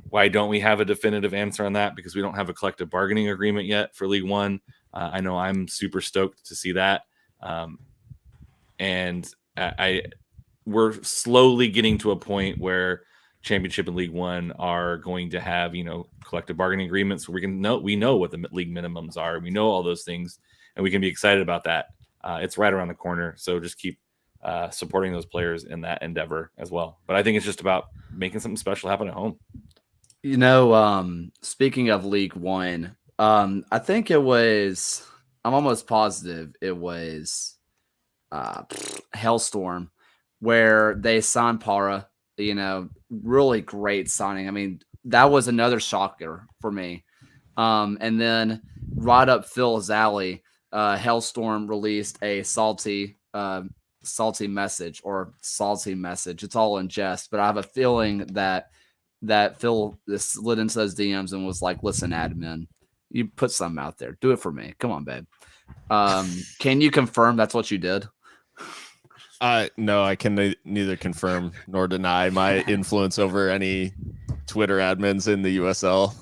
Why don't we have a definitive answer on that? Because we don't have a collective bargaining agreement yet for League One. I know I'm super stoked to see that. And we're slowly getting to a point where Championship and League One are going to have, collective bargaining agreements. We know what the league minimums are. We know all those things, and we can be excited about that. It's right around the corner. So just keep supporting those players in that endeavor as well. But I think it's just about making something special happen at home. Speaking of League One, I think I'm almost positive it was Hailstorm where they signed Para, really great signing. I mean, that was another shocker for me. And then right up Phil's alley, Hellstorm released a salty message or salty message. It's all in jest, but I have a feeling that Phil slid into those DMs and was like, "Listen, admin, you put something out there. Do it for me. Come on, babe." Can you confirm that's what you did? No, I can neither confirm nor deny my influence over any Twitter admins in the USL.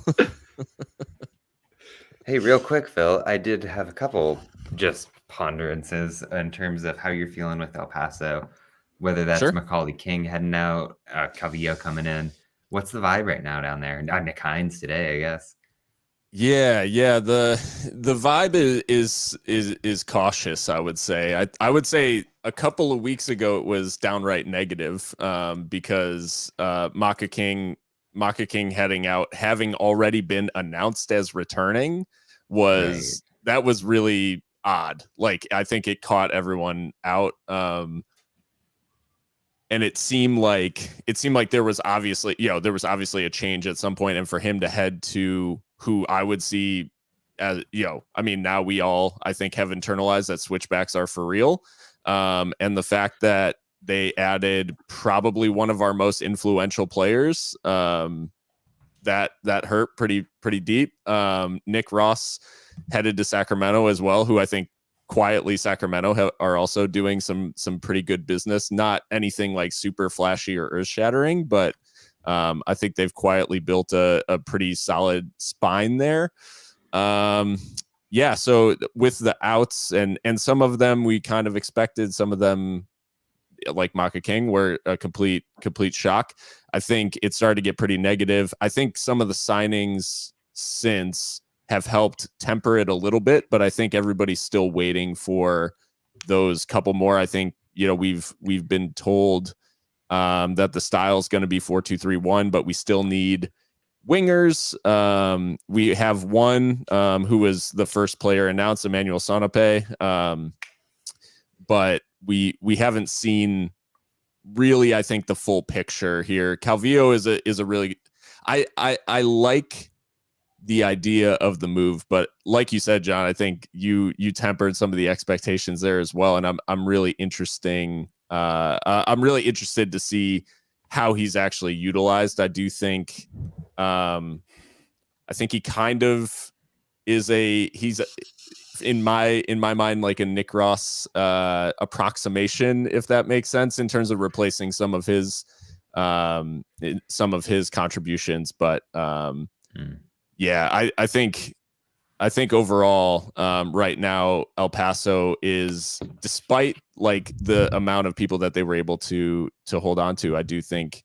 Hey, real quick, Phil, I did have a couple just ponderances in terms of how you're feeling with El Paso, whether that's Sure. Macaulay King heading out, Calvillo coming in. What's the vibe right now down there? Nick Hines today, I guess. Yeah. The vibe is cautious, I would say. I would say a couple of weeks ago it was downright negative because Maka King heading out, having already been announced as returning, that was really odd. Like, I think it caught everyone out. And it seemed like there was obviously a change at some point, and for him to head to who I would see as, I mean, now we all, I think, have internalized that switchbacks are for real. And the fact that they added probably one of our most influential players, that hurt pretty deep. Nick Ross headed to Sacramento as well, who I think quietly Sacramento are also doing some pretty good business. Not anything like super flashy or earth shattering, but I think they've quietly built a pretty solid spine there. So with the outs and some of them we kind of expected, some of them like Maka King were a complete shock. I think it started to get pretty negative. I think some of the signings since have helped temper it a little bit, but I think everybody's still waiting for those couple more. I think, we've been told that the style is going to be 4-2-3-1, but we still need wingers. We have one who was the first player announced, Emmanuel Sonape, but we haven't seen really, I think, the full picture here. Calvillo is a really, I like the idea of the move, but like you said, John, I think you tempered some of the expectations there as well, and I'm really interested to see how he's actually utilized. I do think, I think he kind of is he's in my mind like a Nick Ross approximation, if that makes sense, in terms of replacing some of his contributions, but yeah, I think overall, right now, El Paso is, despite like the amount of people that they were able to hold on to, I do think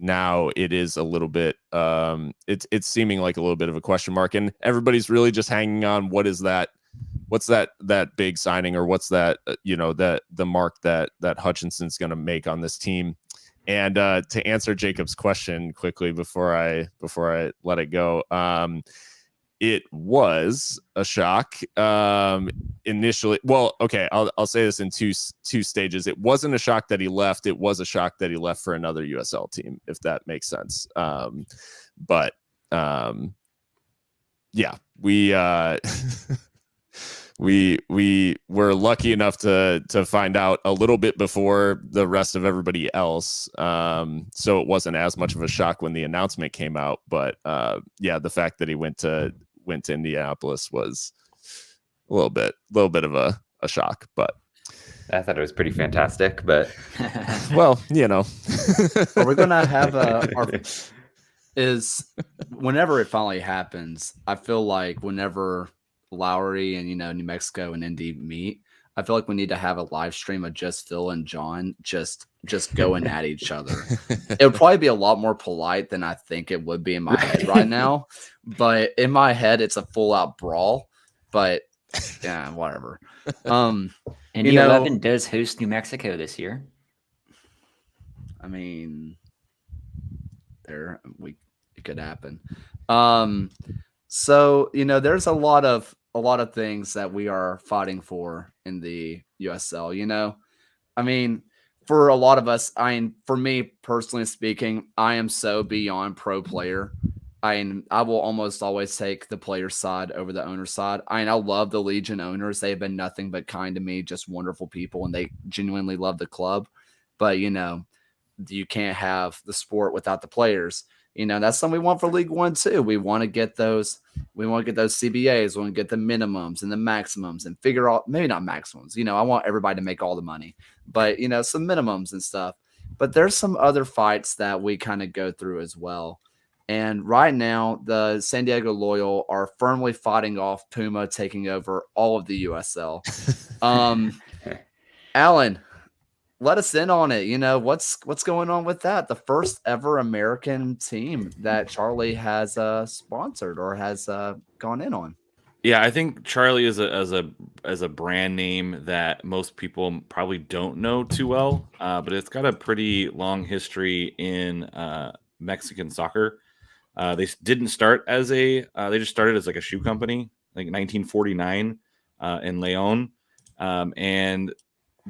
now it is a little bit, it's seeming like a little bit of a question mark, and everybody's really just hanging on what's that big signing, or what's that, the mark that Hutchinson's going to make on this team. And to answer Jacob's question quickly before I let it go, it was a shock initially. Well, okay, I'll say this in two stages. It wasn't a shock that he left. It was a shock that he left for another USL team, if that makes sense. But yeah, we were lucky enough to find out a little bit before the rest of everybody else, so it wasn't as much of a shock when the announcement came out. But yeah, the fact that he went to Indianapolis was a little bit of a shock. But I thought it was pretty fantastic, but well, Are we gonna have whenever it finally happens, I feel like whenever Lowry and New Mexico and Indy meet, I feel like we need to have a live stream of just Phil and John just going at each other. It would probably be a lot more polite than I think it would be in my head right now, but in my head it's a full out brawl. But yeah, whatever. Indy 11 does host New Mexico this year. I mean, it could happen. So, there's a lot of things that we are fighting for in the USL. I mean, for a lot of us, for me personally speaking, I am so beyond pro player. I will almost always take the player side over the owner side. I love the Legion owners. They've been nothing but kind to me, just wonderful people, and they genuinely love the club. But, you can't have the sport without the players. That's something we want for League One too. We want to get those. We want to get those CBAs. We want to get the minimums and the maximums and figure out, maybe not maximums. I want everybody to make all the money, but some minimums and stuff. But there's some other fights that we kind of go through as well. And right now, the San Diego Loyal are firmly fighting off Puma taking over all of the USL. Alan, let us in on it. What's going on with that? The first ever American team that Charlie has sponsored or has gone in on. Yeah, I think Charlie is a brand name that most people probably don't know too well, but it's got a pretty long history in Mexican soccer. They didn't start as they just started as like a shoe company, like 1949 in Leon. And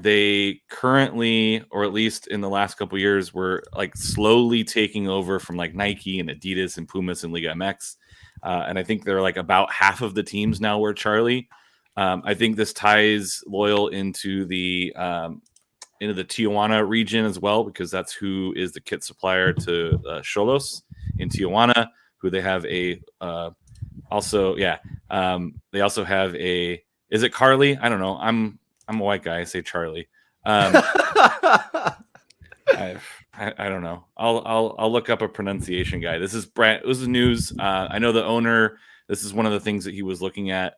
they currently, or at least in the last couple of years, were like slowly taking over from like Nike and Adidas and Pumas and Liga MX. And I think they're like about half of the teams now were Charlie. I think this ties Loyal into the Tijuana region as well, because that's who is the kit supplier to Xolos in Tijuana, who they have they also have a, is it Carly? I don't know. I'm a white guy. I say Charlie. I don't know. I'll look up a pronunciation guy. This is news. I know the owner. This is one of the things that he was looking at.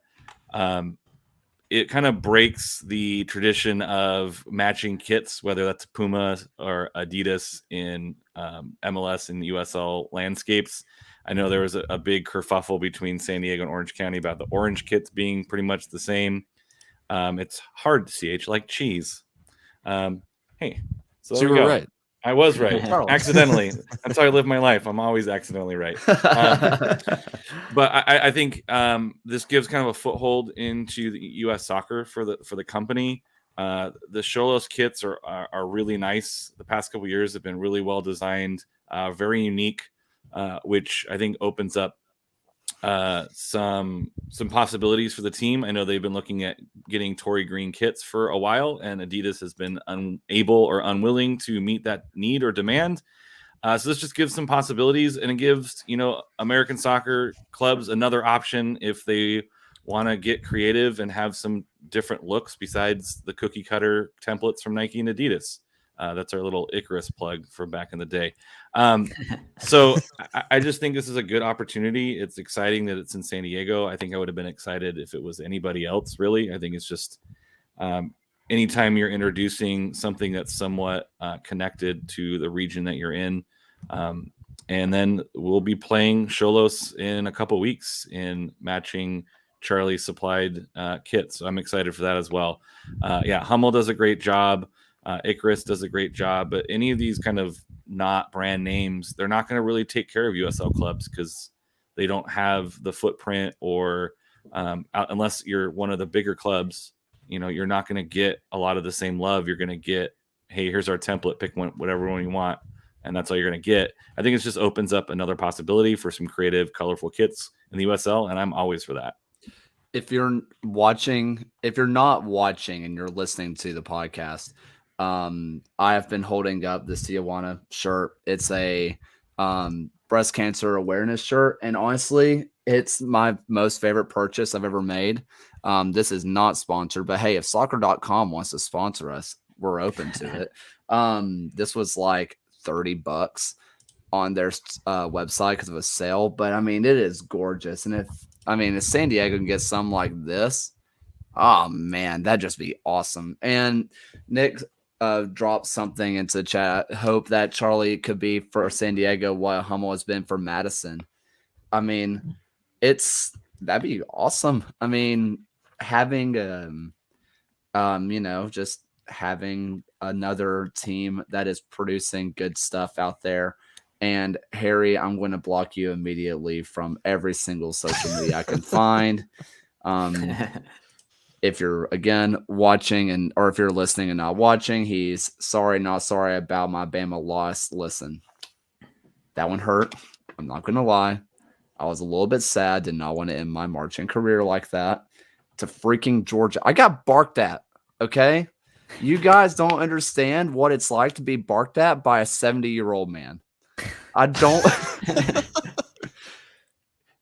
It kind of breaks the tradition of matching kits, whether that's Puma or Adidas in MLS and USL landscapes. I know there was a big kerfuffle between San Diego and Orange County about the orange kits being pretty much the same. It's hard to CH like cheese. Hey, so you were right. I was right. Accidentally. That's how I live my life. I'm always accidentally right. But I think this gives kind of a foothold into the U.S. soccer for the company. The Xolos kits are really nice. The past couple of years have been really well designed, very unique, which I think opens up some possibilities for the team. I know they've been looking at getting Tory Green kits for a while, and Adidas has been unable or unwilling to meet that need or demand. So this just gives some possibilities, and it gives American soccer clubs another option if they want to get creative and have some different looks besides the cookie cutter templates from Nike and Adidas. That's our little Icarus plug for back in the day. So I just think this is a good opportunity. It's exciting that it's in San Diego. I think I would have been excited if it was anybody else, really. I think it's just anytime you're introducing something that's somewhat connected to the region that you're in. And then we'll be playing Xolos in a couple weeks in matching Charlie supplied kits. So I'm excited for that as well. Hummel does a great job. Icarus does a great job, but any of these kind of not brand names, they're not going to really take care of USL clubs because they don't have the footprint, or unless you're one of the bigger clubs, you're not going to get a lot of the same love. You're going to get, hey, here's our template, pick whatever one you want, and that's all you're going to get. I think it just opens up another possibility for some creative, colorful kits in the USL, and I'm always for that. If you're not watching and you're listening to the podcast, I have been holding up this Tijuana shirt. It's a breast cancer awareness shirt, and honestly, it's my most favorite purchase I've ever made. This is not sponsored, but hey, if soccer.com wants to sponsor us, we're open to it. This was like $30 on their website because of a sale, but I mean, it is gorgeous. And if San Diego can get some like this, oh man, that'd just be awesome. And Nick dropped something into chat. Hope that Charlie could be for San Diego what Hummel has been for Madison. I mean, that'd be awesome. I mean, having just having another team that is producing good stuff out there. And Harry, I'm going to block you immediately from every single social media I can find. if you're again watching or if you're listening and not watching, he's sorry, not sorry about my Bama loss. Listen, that one hurt. I'm not going to lie. I was a little bit sad. Did not want to end my marching career like that. To freaking Georgia. I got barked at. Okay. You guys don't understand what it's like to be barked at by a 70-year-old man. I don't.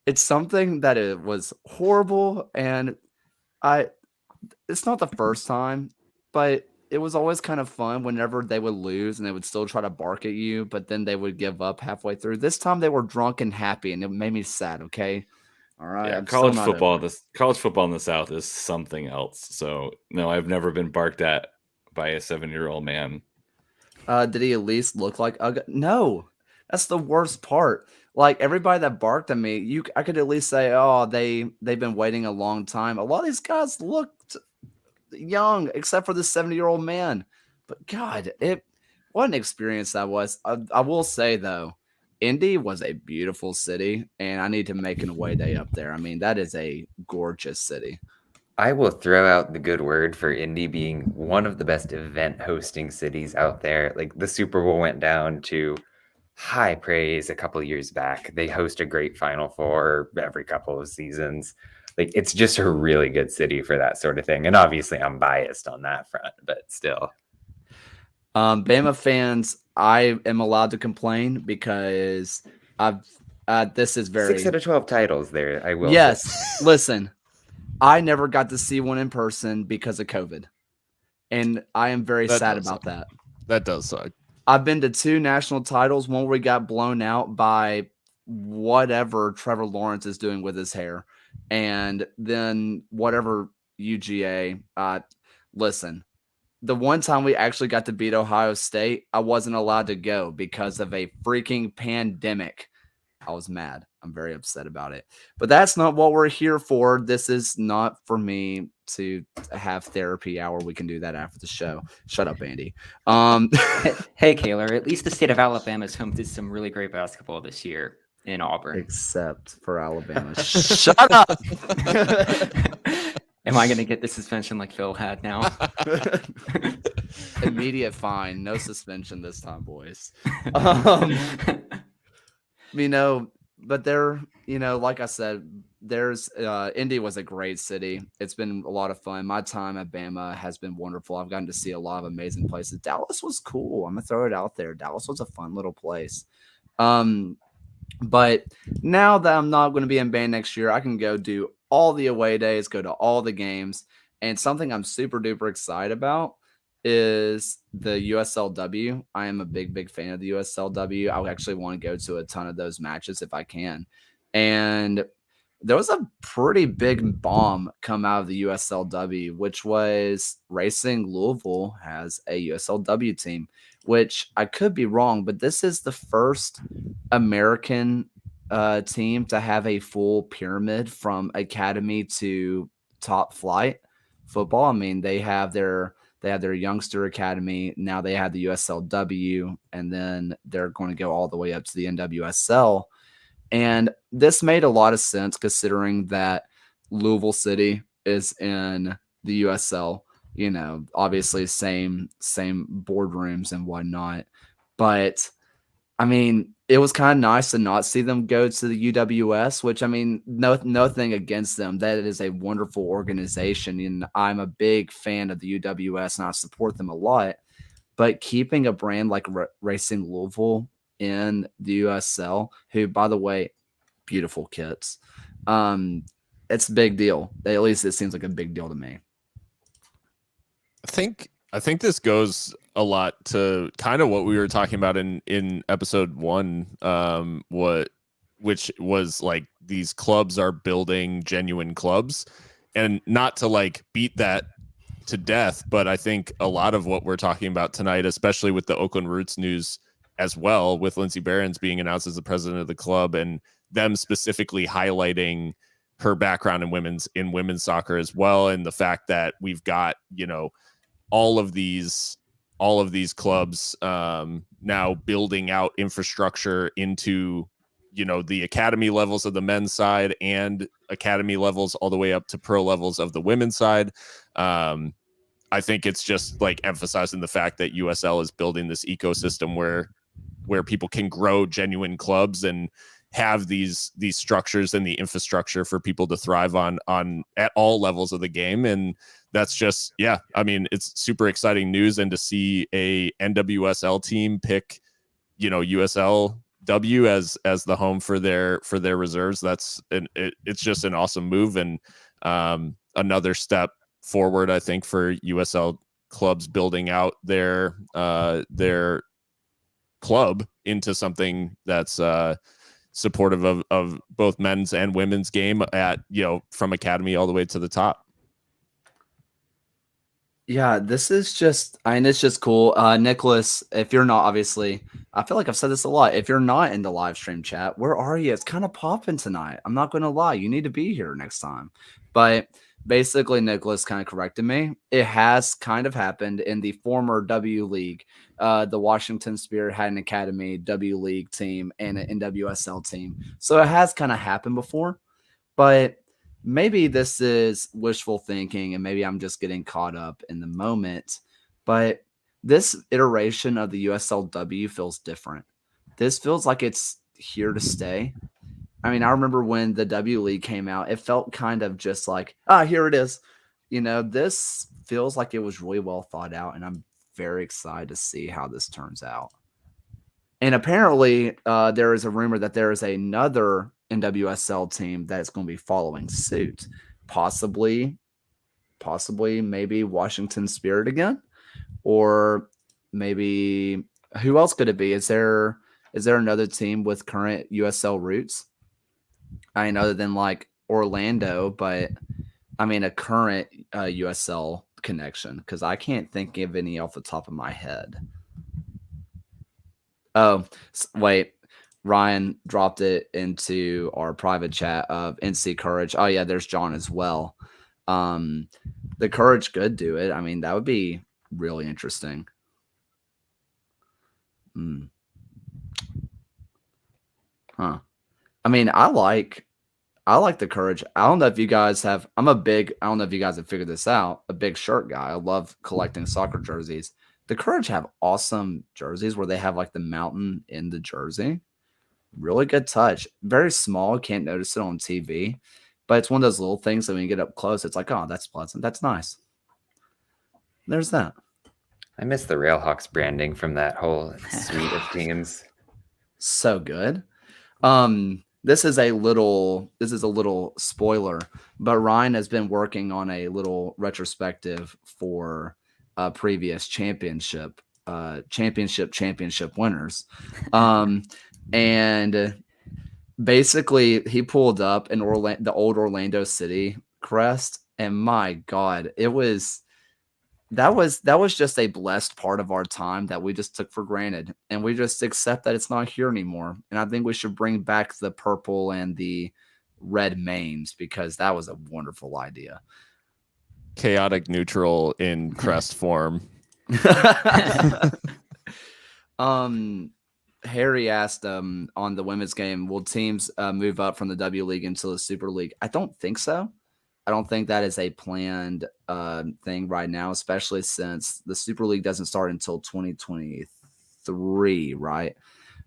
It's something that it was horrible. And it's not the first time, but it was always kind of fun whenever they would lose and they would still try to bark at you, but then they would give up halfway through. This time they were drunk and happy, and it made me sad. Okay. All right. Yeah, I'm college still not football. over it. College football in the South is something else. So no, I've never been barked at by a 7-year-old man. Did he at least look like no? That's the worst part. Like everybody that barked at me, I could at least say, oh, they've been waiting a long time. A lot of these guys looked young, except for this 70-year-old man. But God, what an experience that was. I will say though, Indy was a beautiful city, and I need to make an away day up there. I mean, that is a gorgeous city. I will throw out the good word for Indy being one of the best event hosting cities out there. Like the Super Bowl went down to high praise a couple of years back. They host a great Final Four every couple of seasons. Like it's just a really good city for that sort of thing. And obviously I'm biased on that front, but still. Bama fans, I am allowed to complain because this is very 6 out of 12 titles there. I will. Yes. Listen, I never got to see one in person because of COVID. And I am very sad about that. That does suck. I've been to 2 national titles. One where we got blown out by whatever Trevor Lawrence is doing with his hair. And then whatever UGA. Listen, the one time we actually got to beat Ohio State, I wasn't allowed to go because of a freaking pandemic. I was mad. I'm very upset about it. But that's not what we're here for. This is not for me to have therapy hour. We can do that after the show. Shut up, Andy. Hey, Kaylor, at least the state of Alabama is home to some really great basketball this year in Auburn. Except for Alabama. Shut up. Am I going to get the suspension like Phil had now? Immediate fine. No suspension this time, boys. But like I said, there's Indy was a great city. It's been a lot of fun. My time at Bama has been wonderful. I've gotten to see a lot of amazing places. Dallas was cool. I'm gonna throw it out there. Dallas was a fun little place. But now that I'm not going to be in band next year, I can go do all the away days, go to all the games. And something I'm super duper excited about is the USLW. I am a big fan of the USLW. I actually want to go to a ton of those matches if I can. And there was a pretty big bomb come out of the USLW, which was Racing Louisville has a USLW team, which I could be wrong, but this is the first American team to have a full pyramid from academy to top flight football. I mean, they have their youngster academy. Now they have the USLW, and then they're going to go all the way up to the NWSL. And this made a lot of sense considering that Louisville City is in the USL, obviously same boardrooms and whatnot. But I mean, it was kind of nice to not see them go to the UWS, which I mean, nothing against them. That is a wonderful organization. And I'm a big fan of the UWS and I support them a lot. But keeping a brand like Racing Louisville in the USL, who, by the way, beautiful kits. It's a big deal. At least it seems like a big deal to me. I think this goes a lot to kind of what we were talking about in episode 1, which was like these clubs are building genuine clubs, and not to like beat that to death, but I think a lot of what we're talking about tonight, especially with the Oakland Roots news as well, with Lindsey Behrens being announced as the president of the club and them specifically highlighting her background in women's soccer as well, and the fact that we've got all of these clubs now building out infrastructure into the academy levels of the men's side and academy levels all the way up to pro levels of the women's side. I think it's just like emphasizing the fact that USL is building this ecosystem where people can grow genuine clubs and have these structures and the infrastructure for people to thrive on at all levels of the game. And that's just, I mean, it's super exciting news. And to see a NWSL team pick, USLW as the home for their reserves, it's just an awesome move. And another step forward, I think, for USL clubs building out their club into something that's supportive of both men's and women's game at from academy all the way to the top. Yeah, this is just, it's just cool. Nicholas, if you're not, obviously, I feel like I've said this a lot. If you're not in the live stream chat, where are you? It's kind of popping tonight. I'm not going to lie. You need to be here next time. But basically, Nicholas kind of corrected me. It has kind of happened in the former W League. The Washington Spirit had an academy W League team and an NWSL team. So it has kind of happened before. But maybe this is wishful thinking, and maybe I'm just getting caught up in the moment. But this iteration of the USLW feels different. This feels like it's here to stay. I mean, I remember when the W League came out, it felt kind of just like, here it is. This feels like it was really well thought out, and I'm very excited to see how this turns out. And apparently, there is a rumor that there is another NWSL team that is going to be following suit. Possibly, maybe Washington Spirit again, or maybe who else could it be? Is there another team with current USL roots? I mean, other than like Orlando, but I mean a current USL connection, because I can't think of any off the top of my head. Oh, wait. Ryan dropped it into our private chat of NC Courage. Oh, yeah, there's John as well. The Courage could do it. I mean, that would be really interesting. Huh. I mean, I like the Courage. I don't know if you guys have – I don't know if you guys have figured this out, a big shirt guy. I love collecting soccer jerseys. The Courage have awesome jerseys where they have like the mountain in the jersey. Really good touch. Very small. Can't notice it on TV. But it's one of those little things that when you get up close, it's like, oh, that's pleasant. That's nice. There's that. I miss the Railhawks branding from that whole suite of teams. So good. This is a little spoiler, but Ryan has been working on a little retrospective for previous championship winners. And basically he pulled up in the old Orlando City crest, and my God, that was just a blessed part of our time that we just took for granted, and we just accept that it's not here anymore. And I think we should bring back the purple and the red mains, because that was a wonderful idea. Chaotic neutral in crest form. Harry asked on the women's game, will teams move up from the W League into the Super League? I don't think so. I don't think that is a planned thing right now, especially since the Super League doesn't start until 2023, right?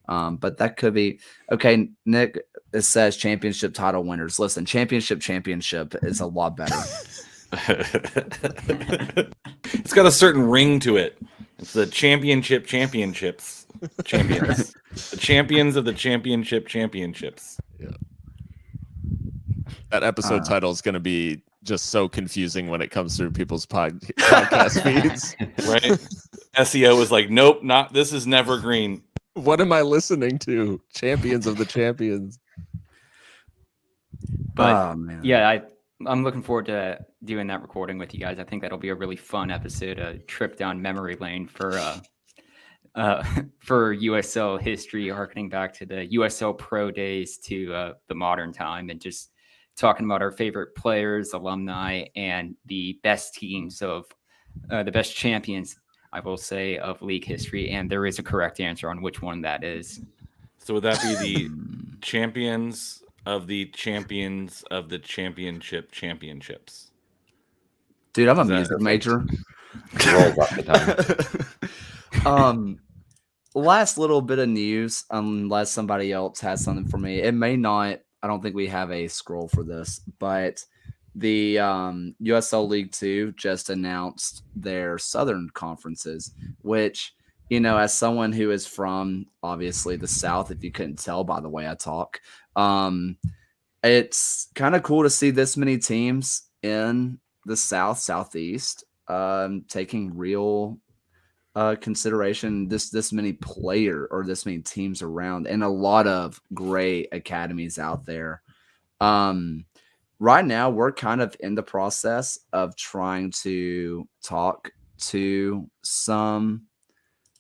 But that could be okay. Nick, it says championship title winners. Listen, championship is a lot better. It's got a certain ring to it. It's the championships champions. The champions of the championships. Yeah. That episode title is going to be just so confusing when it comes through people's podcast feeds. Right? SEO is like, nope, not this is never green. What am I listening to? Champions of the champions. But yeah, I'm looking forward to doing that recording with you guys. I think that'll be a really fun episode, a trip down memory lane for USL history, harkening back to the USL Pro days to the modern time, and just talking about our favorite players, alumni, and the best teams of the best champions, I will say, of league history. And there is a correct answer on which one that is. So would that be champions of the champions of the championships. Dude, I'm a Is that- music major. Rolls off the tongue. Last little bit of news, unless somebody else has something for me. It may not. I don't think we have a scroll for this, but the USL League 2 just announced their Southern conferences, which, you know, as someone who is from obviously the South, if you couldn't tell by the way I talk, it's kind of cool to see this many teams in the Southeast taking real consideration, this many this many teams around, and a lot of great academies out there. Right now we're kind of in the process of trying to talk to some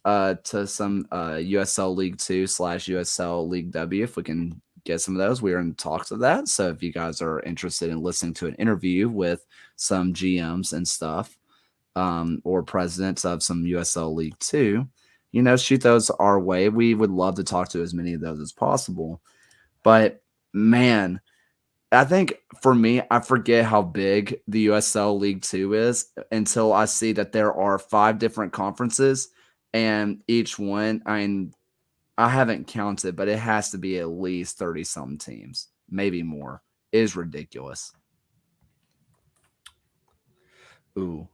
USL League 2 / USL League W, if we can get some of those. We're in talks of that, so if you guys are interested in listening to an interview with some GMs and stuff, or presidents of some USL League 2, you know, shoot those our way. We would love to talk to as many of those as possible. But man, I think for me, I forget how big the USL League 2 is until I see that there are 5 different conferences, and each one, I haven't counted, but it has to be at least 30-something teams, maybe more. It is ridiculous. Ooh.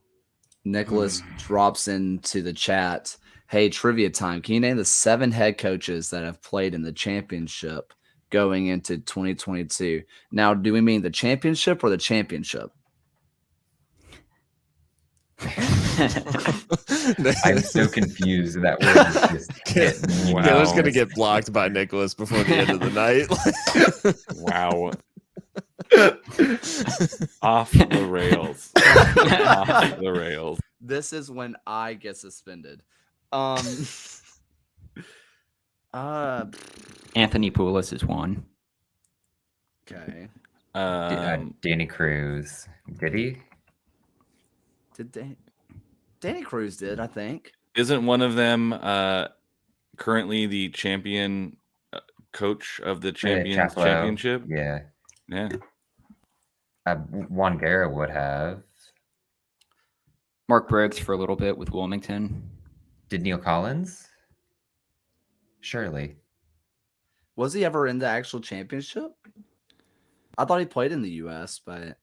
Nicholas drops into the chat. Hey, trivia time. Can you name the 7 head coaches that have played in the championship going into 2022? Now, do we mean the championship or the championship? I'm so confused. That word is just hit me. Wow. Taylor's gonna get blocked by Nicholas before the end of the night. Wow. Off the rails. Off the rails. This is when I get suspended. Anthony Poulos is one. Okay. Danny Cruz. Did he? Did Danny Cruz did, I think. Isn't one of them currently the champion coach of the Champions Chaplow. Championship? Yeah. Yeah. Juan Guerra would have. Mark Briggs for a little bit with Wilmington. Did Neil Collins? Surely. Was he ever in the actual championship? I thought he played in the U.S., but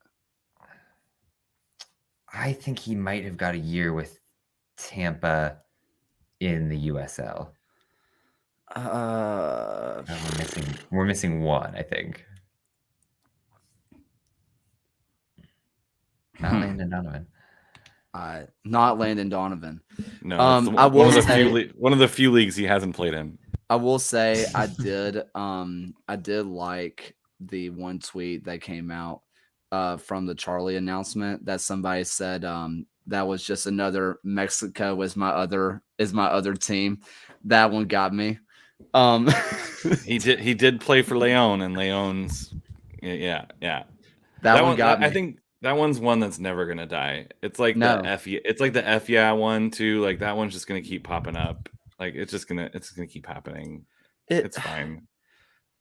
I think he might have got a year with Tampa in the USL. We're missing one, I think. Not Landon Donovan. Not Landon Donovan. No, I will one say one of the few leagues he hasn't played in. I will say I did like the one tweet that came out from the Charlie announcement that somebody said that was just another Mexico is my other team. That one got me. He did play for Leon, and Leon's yeah. That one got me. I think that one's one that's never gonna die. It's like the F yeah one too. Like that one's just gonna keep popping up. Like it's gonna keep happening. It's fine.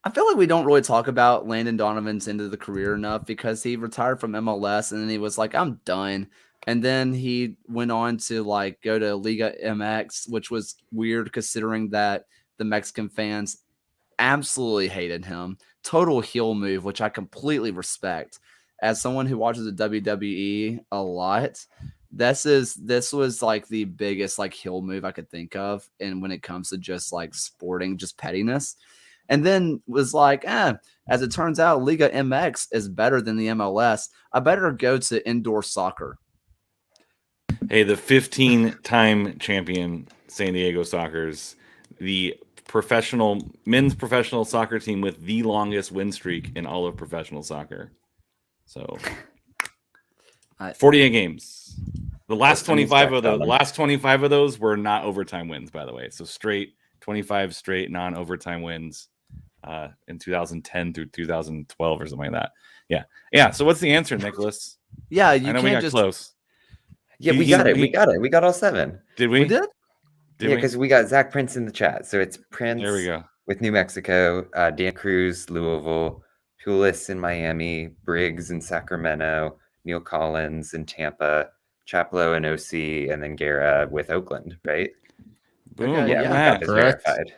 I feel like we don't really talk about Landon Donovan's end of the career enough because he retired from MLS and then he was like, I'm done. And then he went on to like go to Liga MX, which was weird considering that the Mexican fans absolutely hated him. Total heel move, which I completely respect. As someone who watches the WWE a lot, this was like the biggest like heel move I could think of. And when it comes to just like sporting, just pettiness. And then was like, as it turns out, Liga MX is better than the MLS. I better go to indoor soccer. Hey, the 15-time champion San Diego Sockers, the men's professional soccer team with the longest win streak in all of professional soccer. So 48 games. The last 25 of those were not overtime wins, by the way. So 25 straight non-overtime wins in 2010 through 2012 or something like that. Yeah. So what's the answer, Nicholas? Yeah, I know we got close. Yeah, we got it. We got all 7. Did we? We did? Yeah, because we got Zach Prince in the chat. So it's Prince. There we go. with New Mexico, Dan Cruz, Louisville, Pulis in Miami, Briggs in Sacramento, Neil Collins in Tampa, Chaplow in OC, and then Guerra with Oakland, right? Boom. Okay, Yeah, yeah. we got this Correct. verified.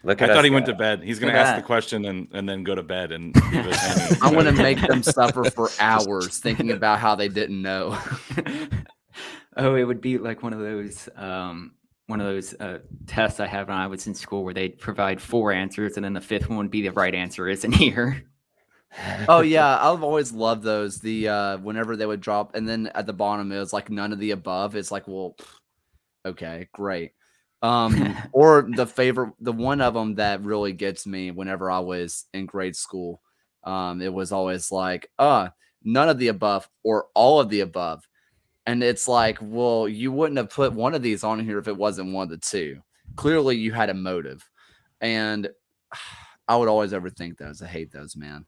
Look I at us thought he went go. to bed. He's going Look to at ask the that. question and then go to bed and leave us hanging. I'm going to So- make them suffer for hours thinking about how they didn't know. Oh, it would be like one of those tests I had when I was in school where they'd provide 4 answers and then the 5th one would be the right answer isn't here. Oh yeah, I've always loved those. The whenever they would drop, and then at the bottom it was like none of the above. It's like, well, okay, great. Or the one of them that really gets me whenever I was in grade school, it was always like, none of the above or all of the above. And it's like, well, you wouldn't have put one of these on here if it wasn't one of the two. Clearly you had a motive. And I would always overthink those. I hate those, man.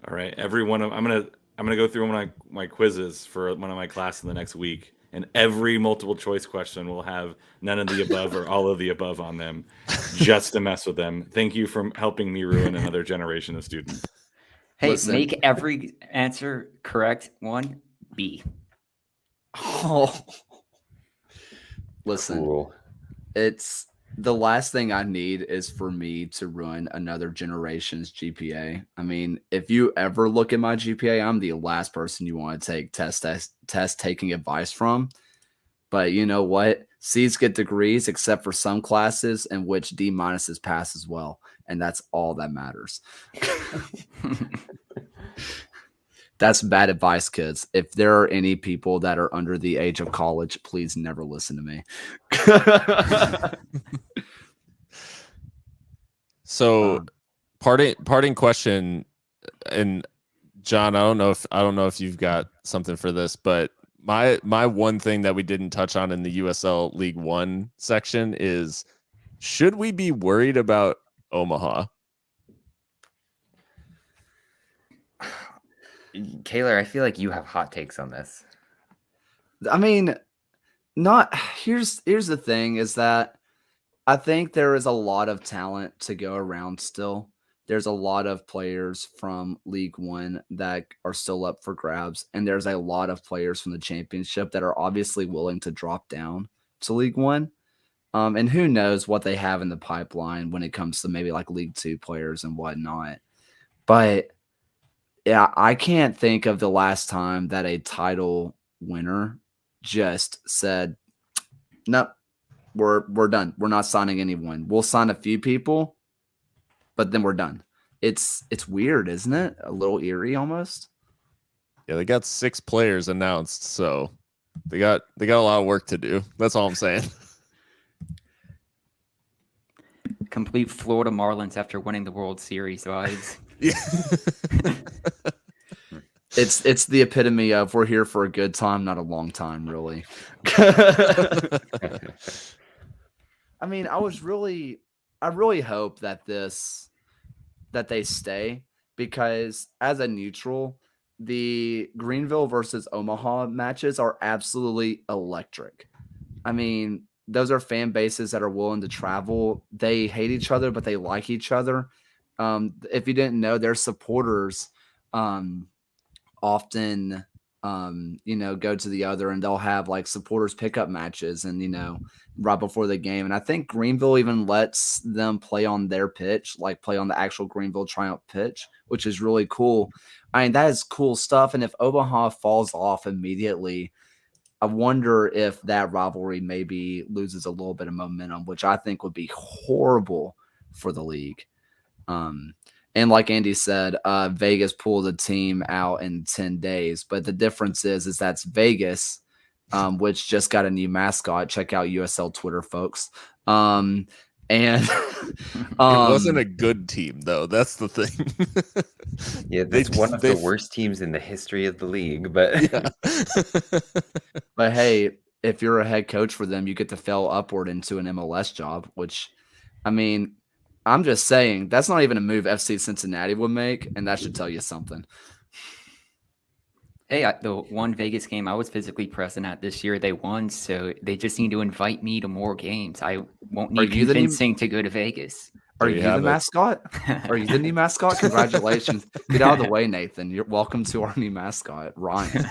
All right, every one of I'm gonna go through one of my quizzes for one of my class in the next week, and every multiple choice question will have none of the above or all of the above on them, just to mess with them. Thank you for helping me ruin another generation of students. Hey, Listen. make every answer correct. 1 B. Oh. Listen. Cool. It's the last thing I need is for me to ruin another generation's GPA. I mean, if you ever look at my GPA, I'm the last person you want to take test taking advice from. But you know what? C's get degrees except for some classes in which D- is pass as well. And that's all that matters. That's bad advice, kids. If there are any people that are under the age of college, please never listen to me. So, parting question, and John, I don't know if you've got something for this, but my one thing that we didn't touch on in the USL League One section is, should we be worried about Omaha? Kaylor, I feel like you have hot takes on this. I mean, here's the thing is that I think there is a lot of talent to go around still. There's a lot of players from League One that are still up for grabs, and there's a lot of players from the championship that are obviously willing to drop down to League One. And who knows what they have in the pipeline when it comes to maybe like League Two players and whatnot. But yeah, I can't think of the last time that a title winner just said, nope, we're done. We're not signing anyone. We'll sign a few people, but then we're done. It's weird, isn't it? A little eerie almost. Yeah, they got 6 players announced, so they got a lot of work to do. That's all I'm saying. Complete Florida Marlins after winning the World Series vibes. Yeah. It's the epitome of we're here for a good time, not a long time, really. I mean, I really hope that they stay, because as a neutral, the Greenville versus Omaha matches are absolutely electric. I mean, those are fan bases that are willing to travel. They hate each other, but they like each other. If you didn't know, their supporters often go to the other, and they'll have like supporters pickup matches and right before the game. And I think Greenville even lets them play on their pitch, like play on the actual Greenville Triumph pitch, which is really cool. I mean, that is cool stuff. And if Omaha falls off immediately, I wonder if that rivalry maybe loses a little bit of momentum, which I think would be horrible for the league. And like Andy said, Vegas pulled the team out in 10 days. But the difference is that's Vegas, which just got a new mascot. Check out USL Twitter, folks. And It wasn't a good team, though. That's the thing. Yeah, that's one of the worst teams in the history of the league. But Yeah. But hey, if you're a head coach for them, you get to fail upward into an MLS job, which, I mean, I'm just saying that's not even a move FC Cincinnati would make, and that should tell you something. Hey, the one Vegas game I was physically present at this year, they won, so they just need to invite me to more games. I won't Are need you the new convincing to go to Vegas. Are There you you the have it. mascot? Are you the new mascot? Congratulations. Get out of the way, Nathan. You're welcome to our new mascot, Ryan.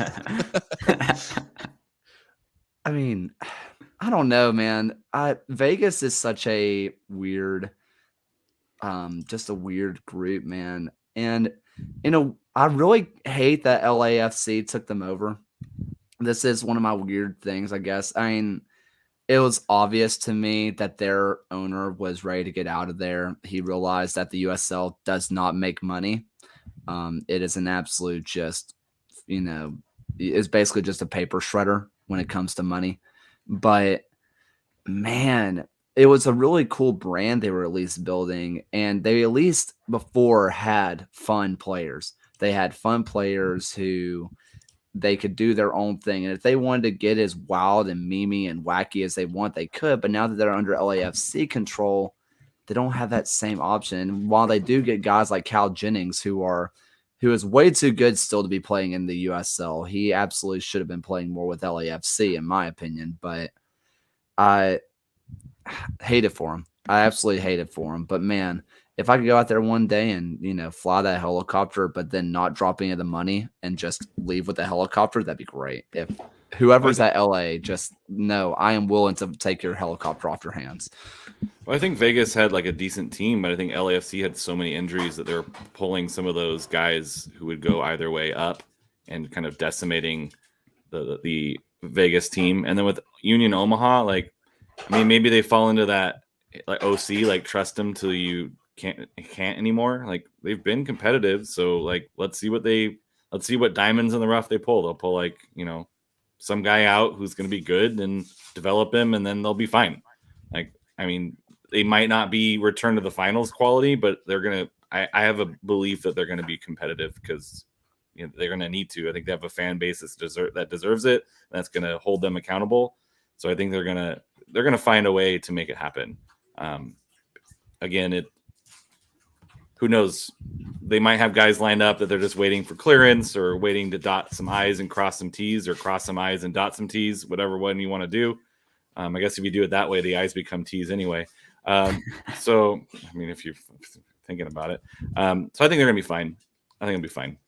I mean, I don't know, man. Vegas is such a weird, just a weird group, man. And I really hate that LAFC took them over. This is one of my weird things, I guess. I mean, it was obvious to me that their owner was ready to get out of there. He realized that the USL does not make money. It is an absolute just, it's basically just a paper shredder when it comes to money. But man, it was a really cool brand they were at least building. And they at least before had fun players. They had fun players who they could do their own thing. And if they wanted to get as wild and memey and wacky as they want, they could. But now that they're under LAFC control, they don't have that same option. And while they do get guys like Cal Jennings, who is way too good still to be playing in the USL, he absolutely should have been playing more with LAFC, in my opinion. But I hate it for him. I absolutely hate it for him. But man, if I could go out there one day and, fly that helicopter, but then not drop any of the money and just leave with the helicopter, that'd be great. If whoever's at LA, just know I am willing to take your helicopter off your hands. Well, I think Vegas had like a decent team, but I think LAFC had so many injuries that they're pulling some of those guys who would go either way up and kind of decimating the Vegas team. And then with Union Omaha, maybe they fall into that like OC, like trust them till you can't anymore. Like they've been competitive, so let's see what diamonds in the rough they pull. They'll pull some guy out who's going to be good and develop him, and then they'll be fine. They might not be return to the finals quality, but they're gonna. I have a belief that they're going to be competitive because they're going to need to. I think they have a fan base that deserves it, and that's going to hold them accountable. So I think they're gonna find a way to make it happen. Again, who knows? They might have guys lined up that they're just waiting for clearance or waiting to dot some I's and cross some T's, or cross some I's and dot some T's, whatever one you want to do. I guess if you do it that way, the I's become T's anyway. So, if you're thinking about it. So I think they're going to be fine. I think it'll be fine.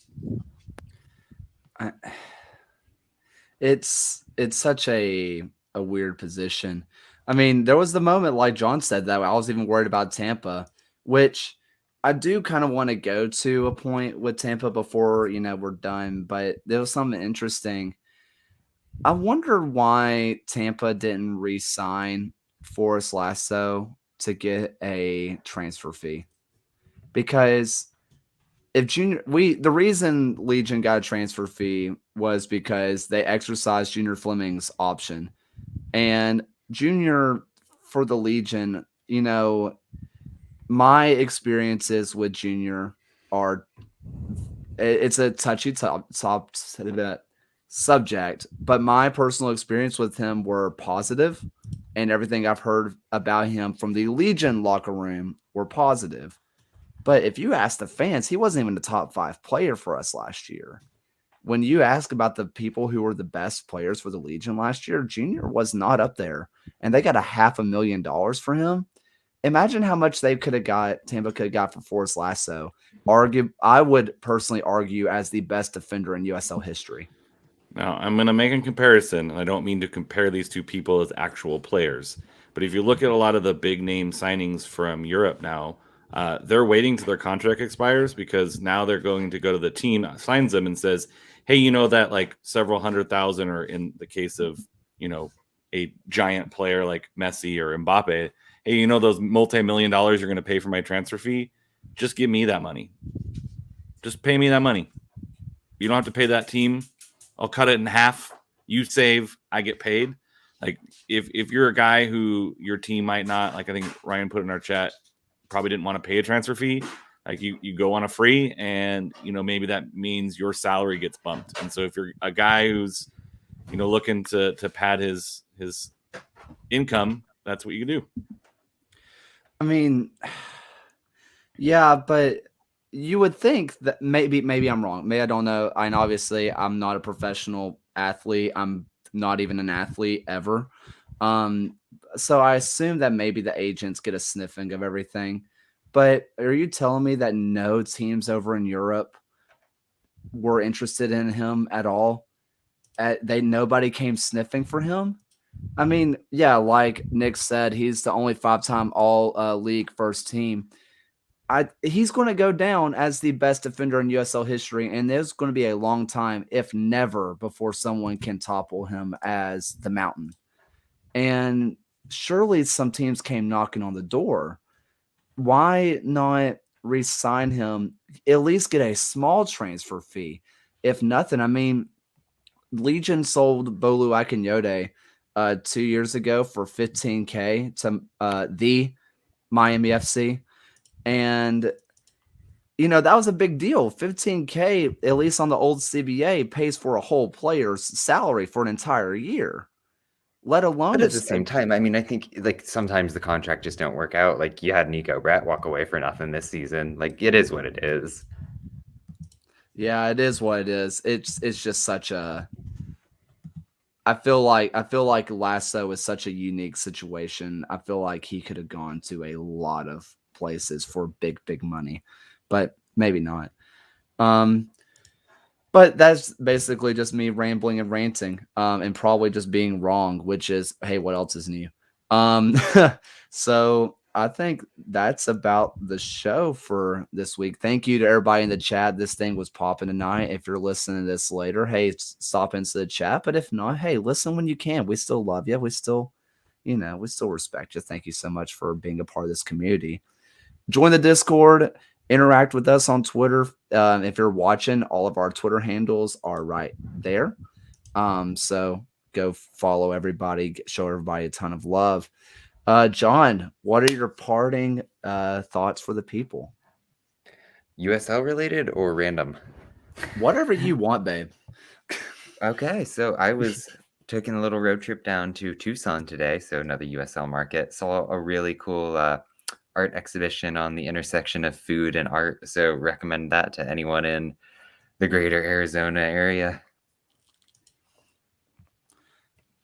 It's such a weird position. There was the moment, like John said, that I was even worried about Tampa, which I do kind of want to go to a point with Tampa before, we're done. But there was something interesting. I wonder why Tampa didn't re-sign Forrest Lasso to get a transfer fee. Because the reason Legion got a transfer fee was because they exercised Junior Fleming's option. And Junior, for the Legion, my experiences with Junior it's a touchy subject, but my personal experience with him were positive, and everything I've heard about him from the Legion locker room were positive. But if you ask the fans, he wasn't even the top 5 player for us last year. When you ask about the people who were the best players for the Legion last year, Junior was not up there, and they got $500,000 for him. Imagine how much Tampa could have got for Forrest Lasso. I would personally argue as the best defender in USL history. Now, I'm going to make a comparison, and I don't mean to compare these two people as actual players. But if you look at a lot of the big name signings from Europe now, they're waiting till their contract expires, because now they're going to go to the team, signs them, and says, hey, that several $100,000, or in the case of, a giant player like Messi or Mbappe, hey, those multi-million dollars you're going to pay for my transfer fee, just give me that money. Just pay me that money. You don't have to pay that team. I'll cut it in half. You save, I get paid. If you're a guy who your team might not, I think Ryan put in our chat, probably didn't want to pay a transfer fee, you go on a free, and maybe that means your salary gets bumped. And so if you're a guy who's looking to pad his income, that's what you can do. Yeah, but you would think that maybe I'm wrong. Maybe I don't know. And obviously I'm not a professional athlete. I'm not even an athlete ever. So I assume that maybe the agents get a sniffing of everything. But are you telling me that no teams over in Europe were interested in him at all? Nobody came sniffing for him? I mean, yeah, like Nick said, he's the only 5-time all league first team. He's going to go down as the best defender in USL history, and there's going to be a long time, if never, before someone can topple him as the Mountain. And surely some teams came knocking on the door. Why not re-sign him? At least get a small transfer fee, if nothing. I mean, Legion sold Bolu Akinyode 2 years ago for $15K to the Miami FC. And, that was a big deal. $15K, at least on the old CBA, pays for a whole player's salary for an entire year, let alone. But at the same time, I mean, I think like sometimes the contract just don't work out. Like you had Nico Brett walk away for nothing this season. Like it is what it is. Yeah, it is what it is. It's just such a. I feel like Lasso is such a unique situation. I feel like he could have gone to a lot of places for big money, but maybe not. But that's basically just me rambling and ranting, and probably just being wrong, which is, hey, what else is new? So I think that's about the show for this week. Thank you to everybody in the chat. This thing was popping tonight. If you're listening to this later, hey, stop into the chat. But if not, hey, listen when you can. We still love you. We still respect you. Thank you so much for being a part of this community. Join the Discord. Interact with us on Twitter. If you're watching, all of our Twitter handles are right there. So go follow everybody. Show everybody a ton of love. John, what are your parting thoughts for the people? USL related or random? Whatever you want, babe. Okay, so I was taking a little road trip down to Tucson today, so another USL market. Saw a really cool art exhibition on the intersection of food and art, so recommend that to anyone in the greater Arizona area.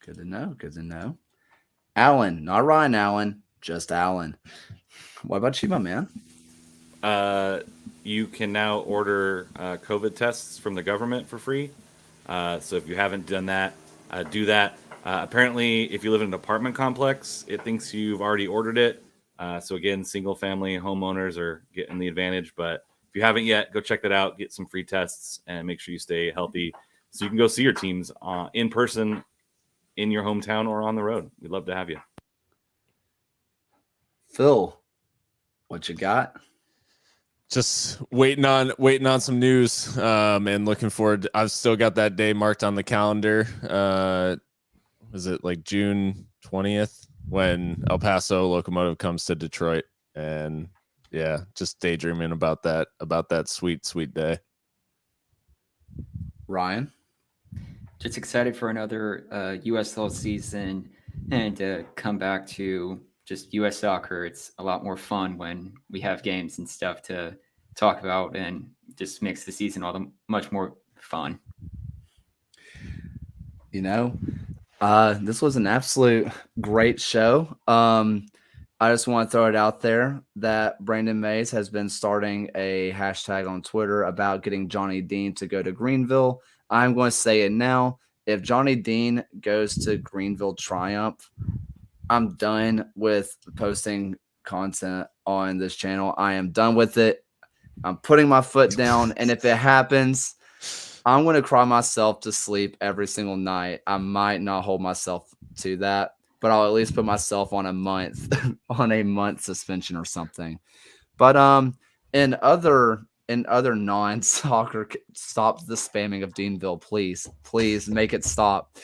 Good to know. Alan, not Ryan Allen, just Alan. What about you, my man? You can now order COVID tests from the government for free. So if you haven't done that, do that. Apparently, if you live in an apartment complex, it thinks you've already ordered it. So again, single family homeowners are getting the advantage. But if you haven't yet, go check that out. Get some free tests and make sure you stay healthy so you can go see your teams in person in your hometown or on the road. We'd love to have you. Phil, what you got? Just waiting on some news, and looking forward. I've still got that day marked on the calendar. Was it like June 20th when El Paso Locomotive comes to Detroit? And yeah, just daydreaming about that sweet day. Ryan? Just excited for another USL season and to come back to just US soccer. It's a lot more fun when we have games and stuff to talk about, and just makes the season all the much more fun. This was an absolute great show. I just want to throw it out there that Brandon Mays has been starting a hashtag on Twitter about getting Johnny Dean to go to Greenville. I'm going to say it now. If Johnny Dean goes to Greenville Triumph, I'm done with posting content on this channel. I am done with it. I'm putting my foot down. And if it happens, I'm going to cry myself to sleep every single night. I might not hold myself to that, but I'll at least put myself on a month suspension or something. But in other non-soccer, stop the spamming of Deanville, please make it stop.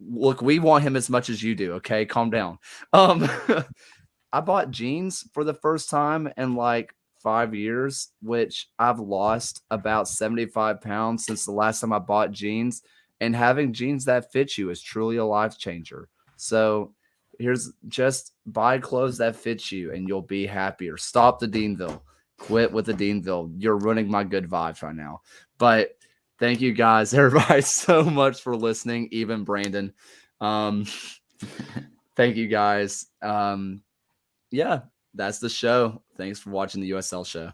Look, we want him as much as you do. Okay, calm down. I bought jeans for the first time in like 5 years, which I've lost about 75 pounds since the last time I bought jeans. And having jeans that fit you is truly a life changer. So here's just buy clothes that fit you and you'll be happier. Stop the Deanville. Quit with the Deanville. You're ruining my good vibes right now. But thank you guys, everybody, so much for listening. Even Brandon. Thank you guys. Yeah, that's the show. Thanks for watching the USL show.